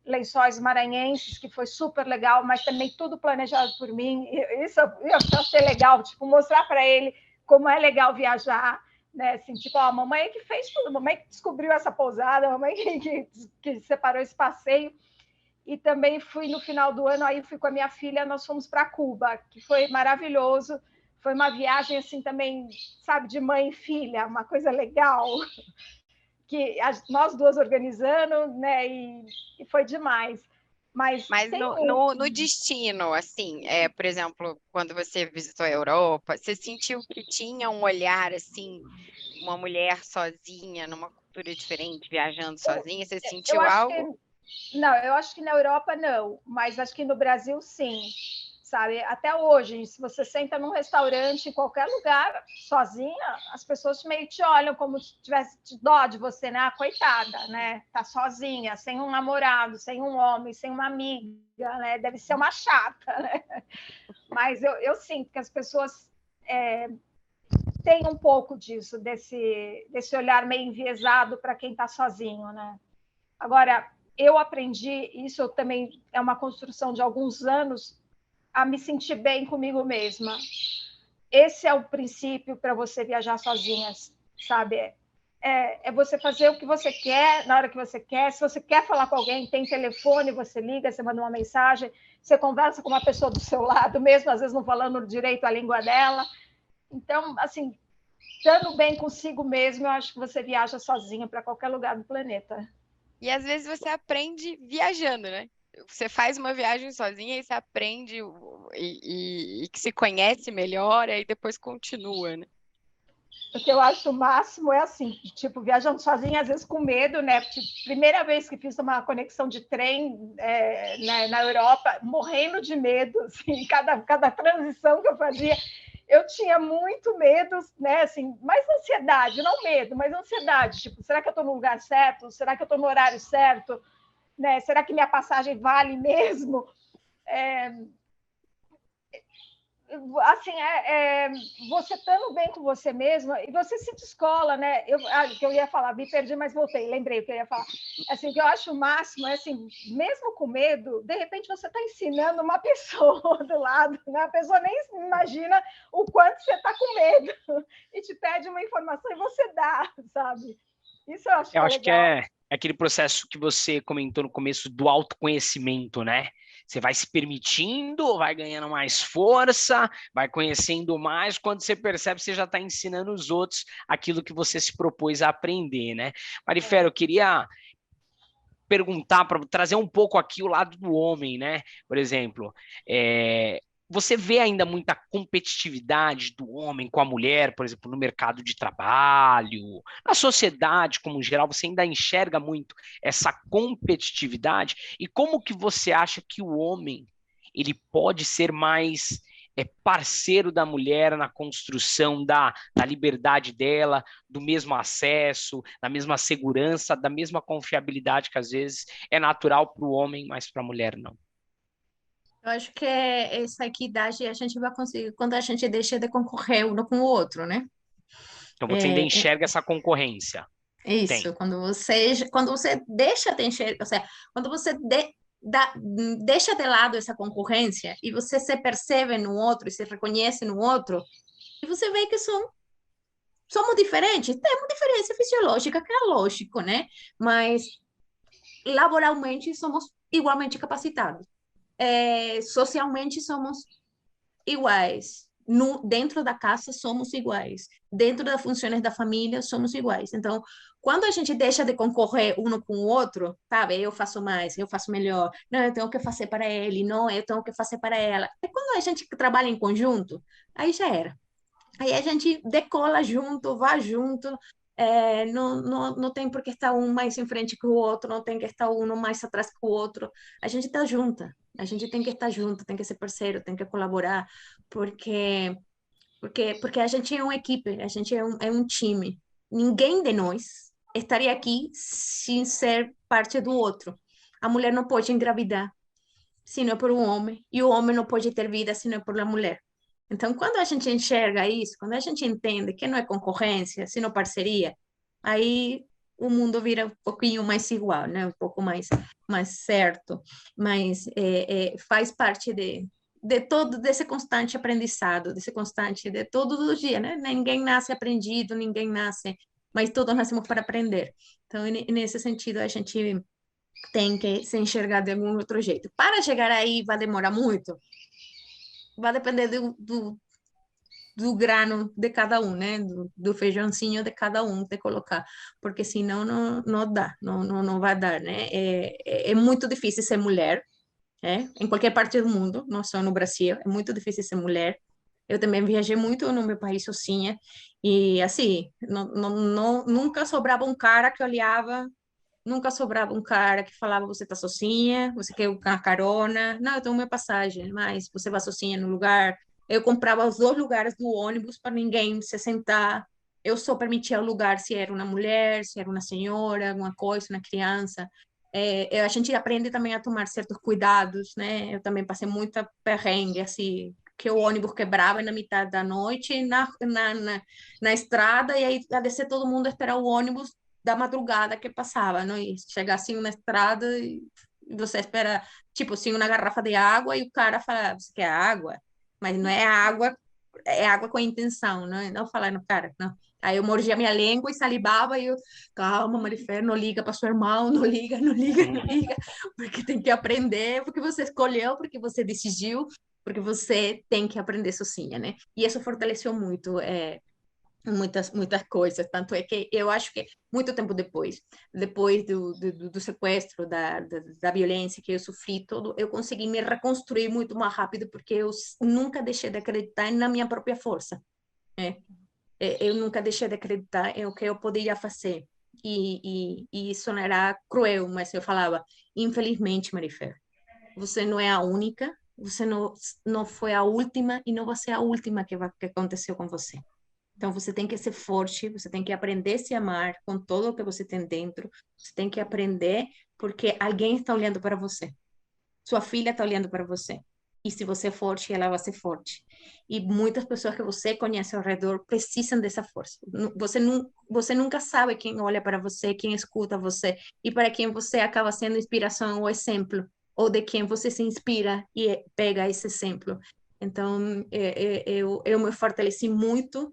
Lençóis Maranhenses, que foi super legal, mas também tudo planejado por mim. Isso eu achei legal, tipo, mostrar para ele como é legal viajar, né? Assim, tipo, a mamãe é que fez tudo, a mamãe que descobriu essa pousada, a mamãe que separou esse passeio. E também fui no final do ano, aí fui com a minha filha, nós fomos para Cuba, que foi maravilhoso. Foi uma viagem assim também, sabe, de mãe e filha, uma coisa legal, que nós duas organizando, né? E foi demais. Mas no destino, assim, por exemplo, quando você visitou a Europa, você sentiu que tinha um olhar assim, uma mulher sozinha, numa cultura diferente, viajando sozinha? Você sentiu algo? Não, eu acho que na Europa não, mas acho que no Brasil sim, sabe? Até hoje, se você senta num restaurante, em qualquer lugar, sozinha, as pessoas meio te olham como se tivesse dó de você, né? Ah, coitada, né? Tá sozinha, sem um namorado, sem um homem, sem uma amiga, né? Deve ser uma chata, né? Mas eu sinto que as pessoas têm um pouco disso, desse olhar meio enviesado para quem está sozinho, né? Agora, eu aprendi, isso também é uma construção de alguns anos, a me sentir bem comigo mesma. Esse é o princípio para você viajar sozinha, sabe? É você fazer o que você quer, na hora que você quer. Se você quer falar com alguém, tem telefone, você liga, você manda uma mensagem, você conversa com uma pessoa do seu lado, mesmo às vezes não falando direito a língua dela. Então, assim, estando bem consigo mesmo, eu acho que você viaja sozinha para qualquer lugar do planeta. E às vezes você aprende viajando, né? Você faz uma viagem sozinha e você aprende e que se conhece melhor, e depois continua, né? O que eu acho o máximo é assim, tipo, viajando sozinha, às vezes com medo, né? Primeira vez que fiz uma conexão de trem na Europa, morrendo de medo, assim, cada transição que eu fazia, eu tinha muito medo, né? Assim, mais ansiedade, não medo, mas ansiedade. Tipo, será que eu estou no lugar certo? Será que eu estou no horário certo? Né? Será que minha passagem vale mesmo? Assim, você estando bem com você mesma e você se descola, né? Que eu ia falar, me perdi, mas voltei, lembrei o que eu ia falar. Assim, o que eu acho o máximo é assim, mesmo com medo, de repente você está ensinando uma pessoa do lado, né? A pessoa nem imagina o quanto você está com medo e te pede uma informação e você dá, sabe? Isso eu acho que é acho que legal. é aquele processo que você comentou no começo do autoconhecimento, né? Você vai se permitindo, vai ganhando mais força, vai conhecendo mais. Quando você percebe, você já está ensinando os outros aquilo que você se propôs a aprender, né? Marifera, eu queria perguntar, para trazer um pouco aqui o lado do homem, né? Por exemplo, você vê ainda muita competitividade do homem com a mulher, por exemplo, no mercado de trabalho, na sociedade como geral, você ainda enxerga muito essa competitividade? E como que você acha que o homem ele pode ser mais parceiro da mulher na construção da liberdade dela, do mesmo acesso, da mesma segurança, da mesma confiabilidade que às vezes é natural para o homem, mas para a mulher não? Eu acho que essa equidade a gente vai conseguir quando a gente deixa de concorrer um com o outro, né? Então você ainda enxerga essa concorrência? Tem. Isso, quando você deixa de enxergar, ou seja, quando você deixa de lado essa concorrência e você se percebe no outro e se reconhece no outro, e você vê que somos diferentes, temos diferença fisiológica, que é lógico, né? Mas laboralmente somos igualmente capacitados. Socialmente somos iguais. Dentro da casa somos iguais. Dentro das funções da família somos iguais. Então, quando a gente deixa de concorrer um com o outro, sabe? Eu faço mais, eu faço melhor. Não, eu tenho que fazer para ele. Não, eu tenho que fazer para ela. E quando a gente trabalha em conjunto, aí já era. Aí a gente decola junto, vai junto. Não tem por que estar um mais em frente que o outro, não tem que estar um mais atrás que o outro. A gente está junta, a gente tem que estar junto, tem que ser parceiro, tem que colaborar, porque a gente é uma equipe, a gente é um time. Ninguém de nós estaria aqui sem ser parte do outro. A mulher não pode engravidar se não é por um homem, e o homem não pode ter vida se não é por uma mulher. Então, quando a gente enxerga isso, quando a gente entende que não é concorrência, sino parceria, aí o mundo vira um pouquinho mais igual, né? Um pouco mais certo, mas faz parte de todo desse constante aprendizado, desse constante de todos os dias, né? Ninguém nasce aprendido, ninguém nasce, mas todos nascemos para aprender. Então, nesse sentido, a gente tem que se enxergar de algum outro jeito. Para chegar aí vai demorar muito, vai depender do grano de cada um, né? Do feijãozinho de cada um de colocar, porque senão não dá, não vai dar, né? É muito difícil ser mulher, em qualquer parte do mundo, não só no Brasil, é muito difícil ser mulher. Eu também viajei muito no meu país sozinha, e assim, nunca sobrava um cara que olhava. Nunca sobrava um cara que falava: você tá sozinha, você quer uma carona? Não, eu tenho minha passagem, mas você vai sozinha no lugar. Eu comprava os dois lugares do ônibus para ninguém se sentar. Eu só permitia o lugar se era uma mulher, se era uma senhora, alguma coisa, uma criança. A gente aprende também a tomar certos cuidados, né? Eu também passei muita perrengue, assim, que o ônibus quebrava na metade da noite na estrada, e aí a descer todo mundo a esperar o ônibus da madrugada que passava, não? E chegar assim na estrada Você espera, tipo, assim, uma garrafa de água e o cara fala, você quer água? Mas não é água, é água com intenção, não, não falar no cara, não. Aí eu mordia minha língua e salivava e eu, calma, Marifer, não liga para seu irmão, não liga, não liga, não liga, porque tem que aprender, porque você escolheu, porque você decidiu, porque você tem que aprender sozinha, né? E isso fortaleceu muito, muitas coisas, tanto é que eu acho que muito tempo depois do sequestro, da violência que eu sofri, todo, eu consegui me reconstruir muito mais rápido, porque eu nunca deixei de acreditar na minha própria força, né? Eu nunca deixei de acreditar em o que eu poderia fazer, e sonará cruel, mas eu falava, infelizmente, Marifer, você não é a única, você não foi a última, e não vai ser a última que aconteceu com você. Então, você tem que ser forte, você tem que aprender a se amar com todo o que você tem dentro. Você tem que aprender porque alguém está olhando para você. Sua filha está olhando para você. E se você é forte, ela vai ser forte. E muitas pessoas que você conhece ao redor precisam dessa força. Você nunca sabe quem olha para você, quem escuta você, e para quem você acaba sendo inspiração ou exemplo, ou de quem você se inspira e pega esse exemplo. Então, eu me fortaleci muito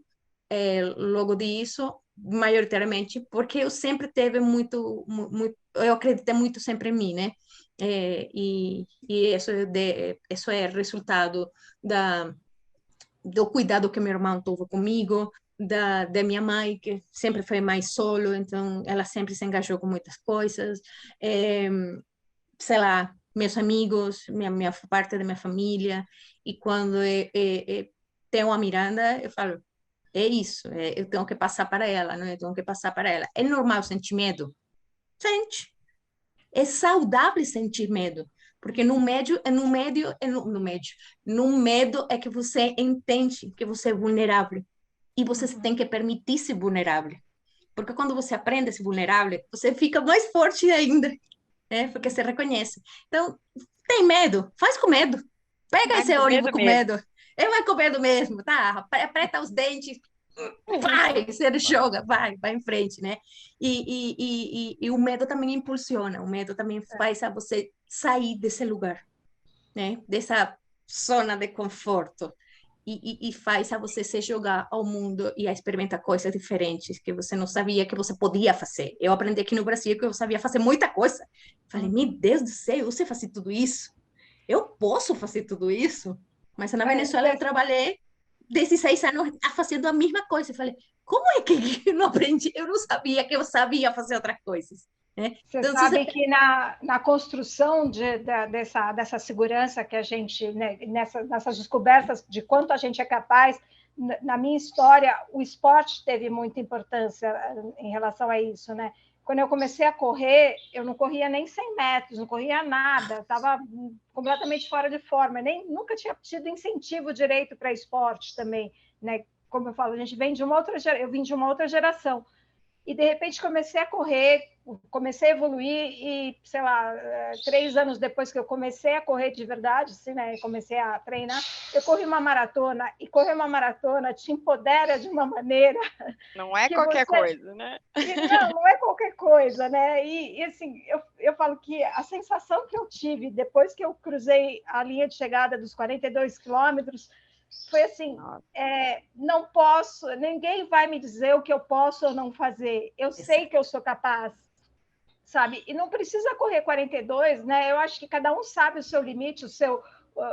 logo disso, maioritariamente, porque eu sempre teve muito, eu acreditei muito sempre em mim, né? E isso é resultado do cuidado que meu irmão teve comigo, da minha mãe, que sempre foi mais solo, então ela sempre se engajou com muitas coisas, é, sei lá, meus amigos, minha parte da minha família, e quando tenho a Miranda, eu falo, é isso, eu tenho que passar para ela, né? Eu tenho que passar para ela. É normal sentir medo? Sente. É saudável sentir medo, porque no medo é que você entende que você é vulnerável e você tem que permitir ser vulnerável. Porque quando você aprende a ser vulnerável, você fica mais forte ainda, né? Porque você reconhece. Então, tem medo? Faz com medo. Pega Vai esse com ônibus medo com mesmo. medo. Eu vou com medo mesmo, tá? Aperta os dentes, vai, você joga, vai em frente, né? E o medo também impulsiona, o medo também faz a você sair desse lugar, né? Dessa zona de conforto. E faz a você se jogar ao mundo e a experimentar coisas diferentes que você não sabia que você podia fazer. Eu aprendi aqui no Brasil que eu sabia fazer muita coisa. Falei, meu Deus do céu, eu sei fazer tudo isso? Eu posso fazer tudo isso? Mas na Venezuela eu trabalhei 16 anos fazendo a mesma coisa. Eu falei, como é que eu não aprendi? Eu não sabia que eu sabia fazer outras coisas. Né? Você Então, sabe que na construção dessa segurança que a gente, né, nessas descobertas de quanto a gente é capaz, na minha história, o esporte teve muita importância em relação a isso, né? Quando eu comecei a correr, eu não corria nem 100 metros, não corria nada, estava completamente fora de forma, nunca tinha tido incentivo direito para esporte também, né? Como eu falo, a gente vem de uma outra, eu vim de uma outra geração. E, de repente, comecei a correr, comecei a evoluir e, sei lá, 3 anos depois que eu comecei a correr de verdade, assim, né, comecei a treinar, eu corri uma maratona, e correr uma maratona te empodera de uma maneira... Não é que qualquer você... coisa, né? Não é qualquer coisa, né? E assim, eu falo que a sensação que eu tive depois que eu cruzei a linha de chegada dos 42 quilômetros foi assim, não posso, ninguém vai me dizer o que eu posso ou não fazer. Eu sei que eu sou capaz, sabe? E não precisa correr 42, né? Eu acho que cada um sabe o seu limite,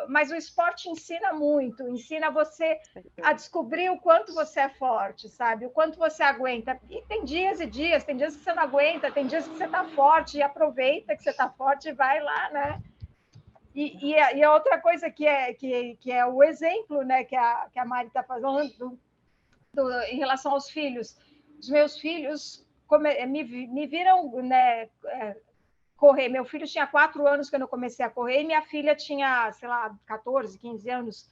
mas o esporte ensina muito, ensina você a descobrir o quanto você é forte, sabe? O quanto você aguenta. E tem dias e dias, tem dias que você não aguenta, tem dias que você está forte e aproveita que você está forte e vai lá, né? E a outra coisa que é o exemplo, né, que a Mari está falando em relação aos filhos. Os meus filhos me viram, né, correr. Meu filho tinha 4 anos quando eu comecei a correr e minha filha tinha, sei lá, 14, 15 anos.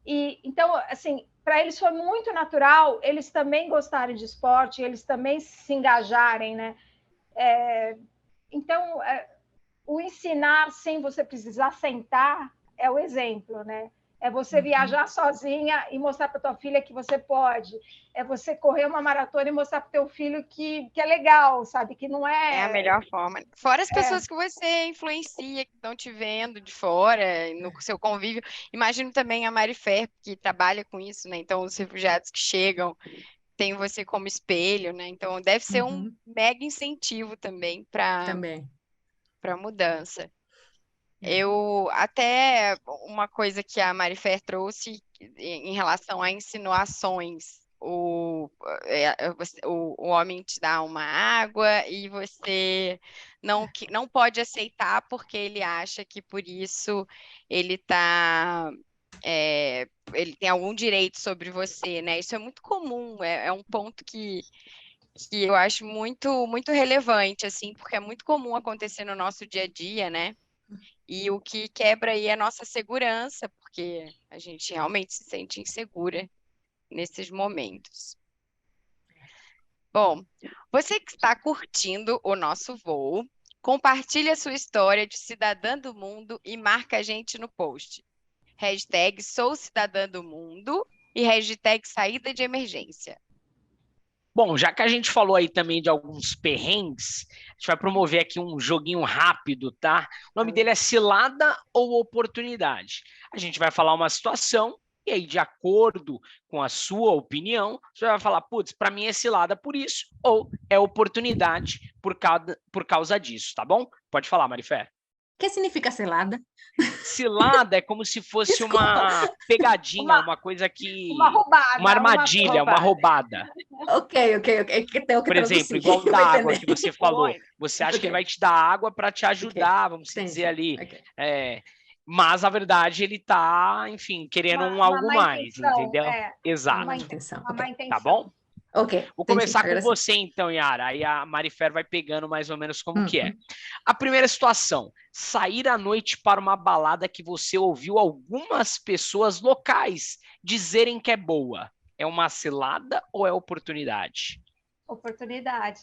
E então, assim, para eles foi muito natural eles também gostarem de esporte, eles também se engajarem, né? Então, o ensinar sem você precisar sentar é o exemplo, né? É você viajar sozinha e mostrar para tua filha que você pode. É você correr uma maratona e mostrar para o teu filho que é legal, sabe? Que não é... É a melhor forma. Fora as pessoas que você influencia, que estão te vendo de fora, no seu convívio. Imagino também a Marifer, que trabalha com isso, né? Então, os refugiados que chegam têm você como espelho, né? Então, deve ser um mega incentivo também para Também. a mudança. Eu até uma coisa que a Marifer trouxe em relação a insinuações, o homem te dá uma água e você não pode aceitar porque ele acha que por isso ele ele tem algum direito sobre você, né? Isso é muito comum, é um ponto que eu acho muito, muito relevante, assim, porque é muito comum acontecer no nosso dia a dia, né? E o que quebra aí é a nossa segurança, porque a gente realmente se sente insegura nesses momentos. Bom, você que está curtindo o nosso voo, compartilhe a sua história de cidadã do mundo e marca a gente no post. Hashtag sou cidadã do mundo e hashtag saída de emergência. Bom, já que a gente falou aí também de alguns perrengues, a gente vai promover aqui um joguinho rápido, tá? O nome dele é Cilada ou Oportunidade. A gente vai falar uma situação e aí, de acordo com a sua opinião, você vai falar, putz, para mim é cilada por isso ou é oportunidade por causa disso, tá bom? Pode falar, Marifé. O que significa selada? Cilada é como se fosse uma pegadinha, uma coisa que... Uma roubada. Uma armadilha, uma roubada. Ok. Que tenho que Por exemplo, igual da água que você falou. Você acha que ele vai te dar água para te ajudar, vamos dizer ali. Mas, na verdade, ele está, enfim, querendo algo mais, entendeu? Exato. Uma intenção. Tá bom? Ok. Vou começar com você, então, Yara. Aí a Marifer vai pegando mais ou menos como que é. A primeira situação, sair à noite para uma balada que você ouviu algumas pessoas locais dizerem que é boa. É uma cilada ou é oportunidade? Oportunidade.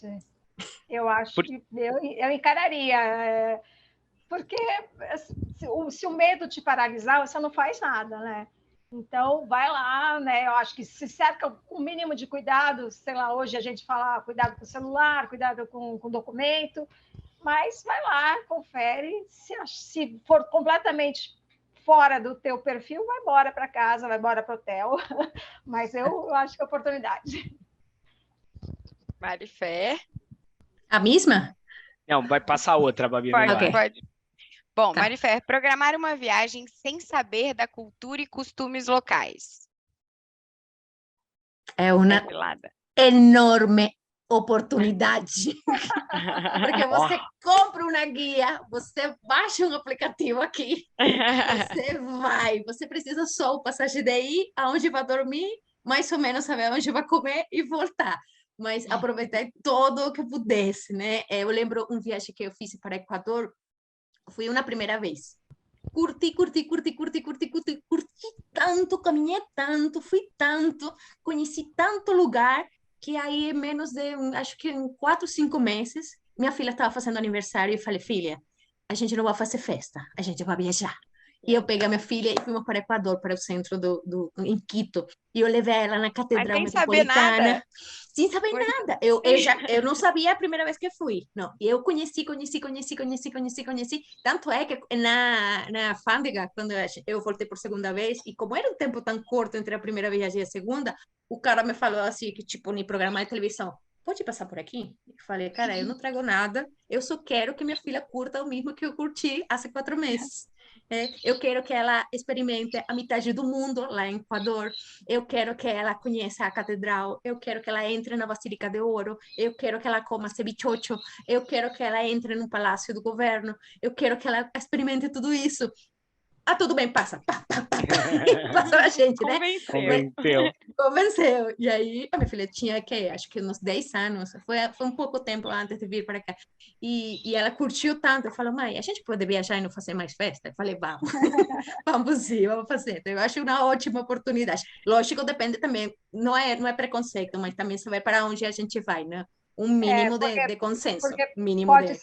Eu acho que eu encararia. Porque se o medo te paralisar, você não faz nada, né? Então, vai lá, né? Eu acho que se cerca com o mínimo de cuidado, sei lá, hoje a gente fala cuidado com o celular, cuidado com o documento, mas vai lá, confere, se for completamente fora do teu perfil, vai embora para casa, vai embora para o hotel, mas eu acho que é oportunidade. Marifé. A mesma? Não, vai passar outra, Babi. Pode. Bom, tá. Marifer, programar uma viagem sem saber da cultura e costumes locais. É uma enorme oportunidade. Porque você compra uma guia, você baixa um aplicativo aqui, você vai, você precisa só o passagem de ir, aonde vai dormir, mais ou menos saber onde vai comer e voltar. Mas aproveitar todo o que pudesse, né? Eu lembro um viagem que eu fiz para Equador, fui uma primeira vez. Curti tanto, caminhei tanto, fui tanto, conheci tanto lugar, que aí em menos de, acho que em 4, 5 meses, minha filha estava fazendo aniversário e eu falei, filha, a gente não vai fazer festa, a gente vai viajar. E eu peguei a minha filha e fomos para o Equador, para o centro em Quito. E eu levei ela na Catedral Metropolitana. Sem saber nada. Eu não sabia a primeira vez que fui. Não. E eu conheci. Tanto é que na alfândega, quando eu voltei por segunda vez, e como era um tempo tão curto entre a primeira viagem e a segunda, o cara me falou assim, que tipo, no programa de televisão, pode passar por aqui? Eu falei, cara, eu não trago nada, eu só quero que minha filha curta o mesmo que eu curti há 4 meses. Eu quero que ela experimente a metade do mundo lá em Equador, eu quero que ela conheça a catedral, eu quero que ela entre na Basílica de Ouro, eu quero que ela coma cevichocho, eu quero que ela entre no Palácio do Governo, eu quero que ela experimente tudo isso. Ah, tudo bem, passa. Passou a gente, né? Convenceu. E aí, a minha filha tinha, acho que uns 10 anos. Foi um pouco tempo antes de vir para cá. E ela curtiu tanto. Eu falei, mãe, a gente pode viajar e não fazer mais festa? Eu falei, vamos. Vamos sim, vamos fazer. Então, eu acho uma ótima oportunidade. Lógico, depende também. Não é preconceito, mas também saber para onde a gente vai, né? um mínimo de consenso. Mínimo pode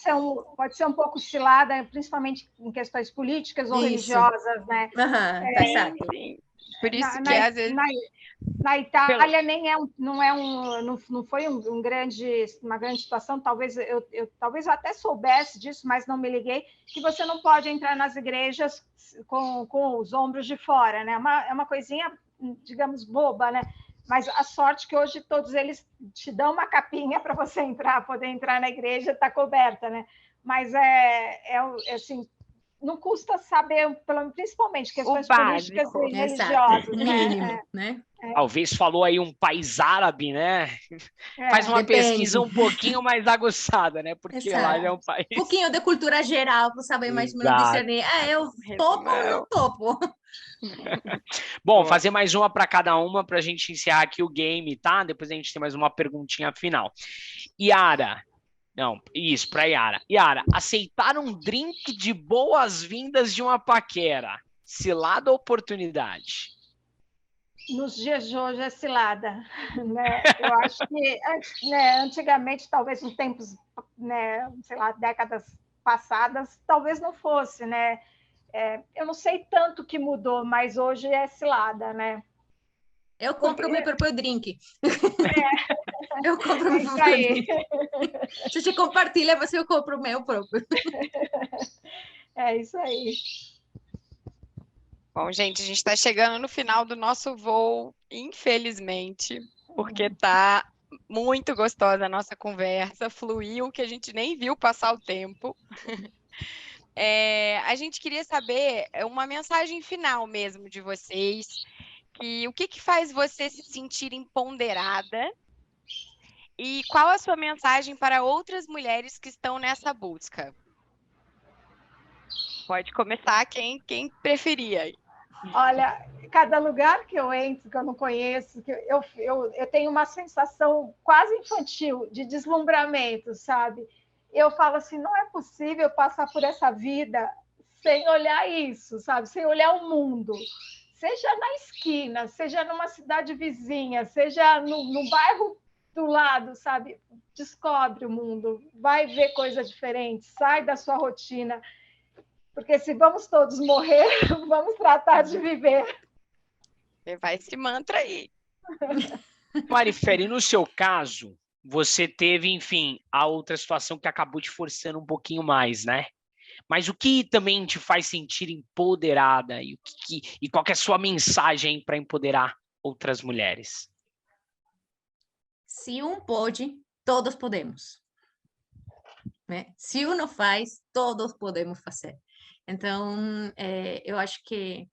ser um pouco oscilada, principalmente em questões políticas ou religiosas, né? Tá certo. Sim. Por isso que às vezes... Na Itália não foi uma grande situação, talvez eu até soubesse disso, mas não me liguei, que você não pode entrar nas igrejas com os ombros de fora, né? É uma coisinha, digamos, boba, né? Mas a sorte que hoje todos eles te dão uma capinha para você poder entrar na igreja, está coberta, né? Mas assim, não custa saber, principalmente questões políticas e religiosas, mínimo, né? Talvez falou aí um país árabe, né? Faz uma pesquisa um pouquinho mais aguçada, né? Porque lá já é um país... Um pouquinho de cultura geral, para saber mais ou menos discernir. Eu topo ou não topo? Bom, fazer mais uma para cada uma para a gente encerrar aqui o game, tá? Depois a gente tem mais uma perguntinha final. Yara, para Yara. Yara, aceitar um drink de boas-vindas de uma paquera, cilada ou oportunidade? Nos dias de hoje é cilada, né? Eu acho que antigamente, talvez nos tempos, né, sei lá, décadas passadas, talvez não fosse, né? Eu não sei tanto que mudou, mas hoje é cilada, né? Eu compro o meu próprio drink. Eu compro o meu próprio drink. Se a gente compartilha, eu compro o meu próprio. É isso aí. Bom, gente, a gente está chegando no final do nosso voo, infelizmente, porque tá muito gostosa a nossa conversa, fluiu que a gente nem viu passar o tempo. A gente queria saber uma mensagem final mesmo de vocês, o que faz você se sentir empoderada e qual a sua mensagem para outras mulheres que estão nessa busca? Pode começar quem preferia. Olha, cada lugar que eu entro, que eu não conheço, eu tenho uma sensação quase infantil de deslumbramento, sabe? Eu falo assim, não é possível passar por essa vida sem olhar isso, sabe? Sem olhar o mundo. Seja na esquina, seja numa cidade vizinha, seja no bairro do lado, sabe? Descobre o mundo, vai ver coisas diferentes, sai da sua rotina. Porque se vamos todos morrer, vamos tratar de viver. Vai esse mantra aí. Marifere, no seu caso, você teve, enfim, a outra situação que acabou te forçando um pouquinho mais, né? Mas o que também te faz sentir empoderada e qual que é a sua mensagem para empoderar outras mulheres? Se um pode, todos podemos. Né? Se um não faz, todos podemos fazer. Então, eu acho que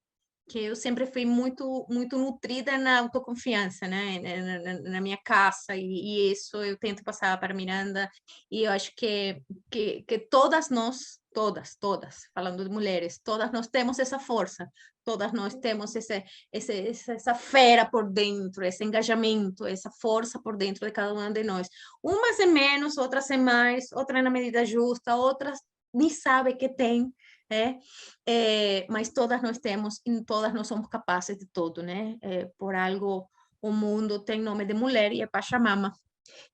eu sempre fui muito nutrida na autoconfiança, né? Na minha casa, e isso eu tento passar para a Miranda, e eu acho que todas nós, todas, falando de mulheres, todas nós temos essa força, todas nós temos essa fera por dentro, esse engajamento, essa força por dentro de cada uma de nós. Umas é menos, outras é mais, outras na medida justa, outras nem sabe que tem, mas todas nós temos e todas nós somos capazes de tudo, né? Por algo o mundo tem nome de mulher e é Pachamama.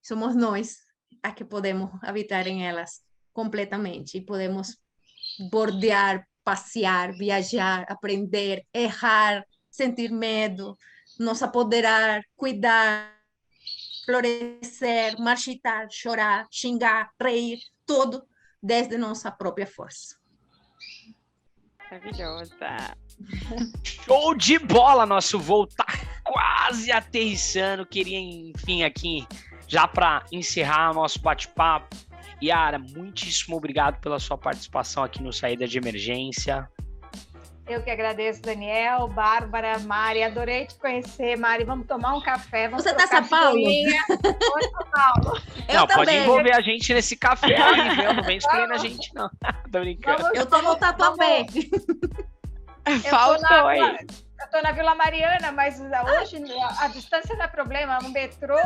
Somos nós a que podemos habitar em elas completamente e podemos bordear, passear, viajar, aprender, errar, sentir medo, nos apoderar, cuidar, florescer, marchitar, chorar, xingar, rir, tudo desde nossa própria força. Maravilhosa. Show de bola! Nosso voo tá quase aterrissando. Queria, enfim, aqui, já para encerrar nosso bate-papo, Yara, muitíssimo obrigado pela sua participação aqui no Saída de Emergência. Eu que agradeço, Daniel, Bárbara, Mari, adorei te conhecer, Mari. Vamos tomar um café. Vamos Você tá em São Paulo? Oi, São Paulo. Não, pode envolver a gente nesse café aí, viu? Não vem escolhendo a gente, não. Tô brincando. Eu tô no Tatuapé. Faltou aí. Eu tô na Vila Mariana, mas hoje a distância não é problema. Um metrô,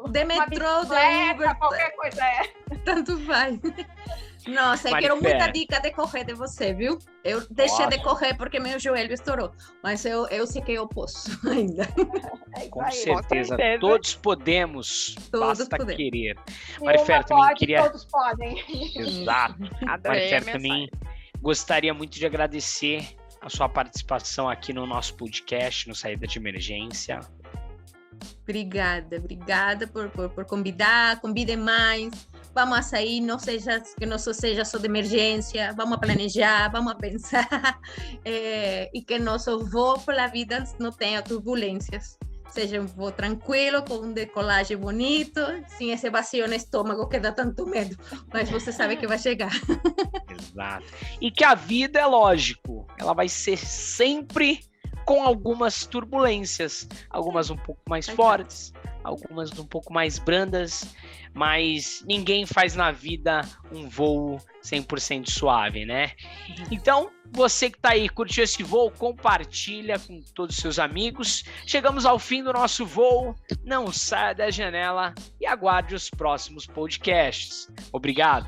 de metrô, de Uber, qualquer coisa Tanto faz. Nossa, eu quero muita dica de correr de você, viu? Eu deixei de correr porque meu joelho estourou, mas eu sei que eu posso ainda. Com certeza, todos podemos, basta querer. Marifera também queria... Todos podem. Exato. Marifera também gostaria muito de agradecer a sua participação aqui no nosso podcast, no Saída de Emergência. Obrigada por convidar, convidem mais. Vamos a sair, que não seja só de emergência, vamos a planejar, vamos a pensar, e que nosso voo pela vida não tenha turbulências. Seja um voo tranquilo, com um decolagem bonito, sem esse vazio no estômago que dá tanto medo, mas você sabe que vai chegar. Exato. E que a vida é lógico, ela vai ser sempre com algumas turbulências, algumas um pouco mais fortes, algumas um pouco mais brandas, mas ninguém faz na vida um voo 100% suave, né? Então, você que tá aí, curtiu esse voo, compartilha com todos os seus amigos. Chegamos ao fim do nosso voo, não saia da janela e aguarde os próximos podcasts. Obrigado!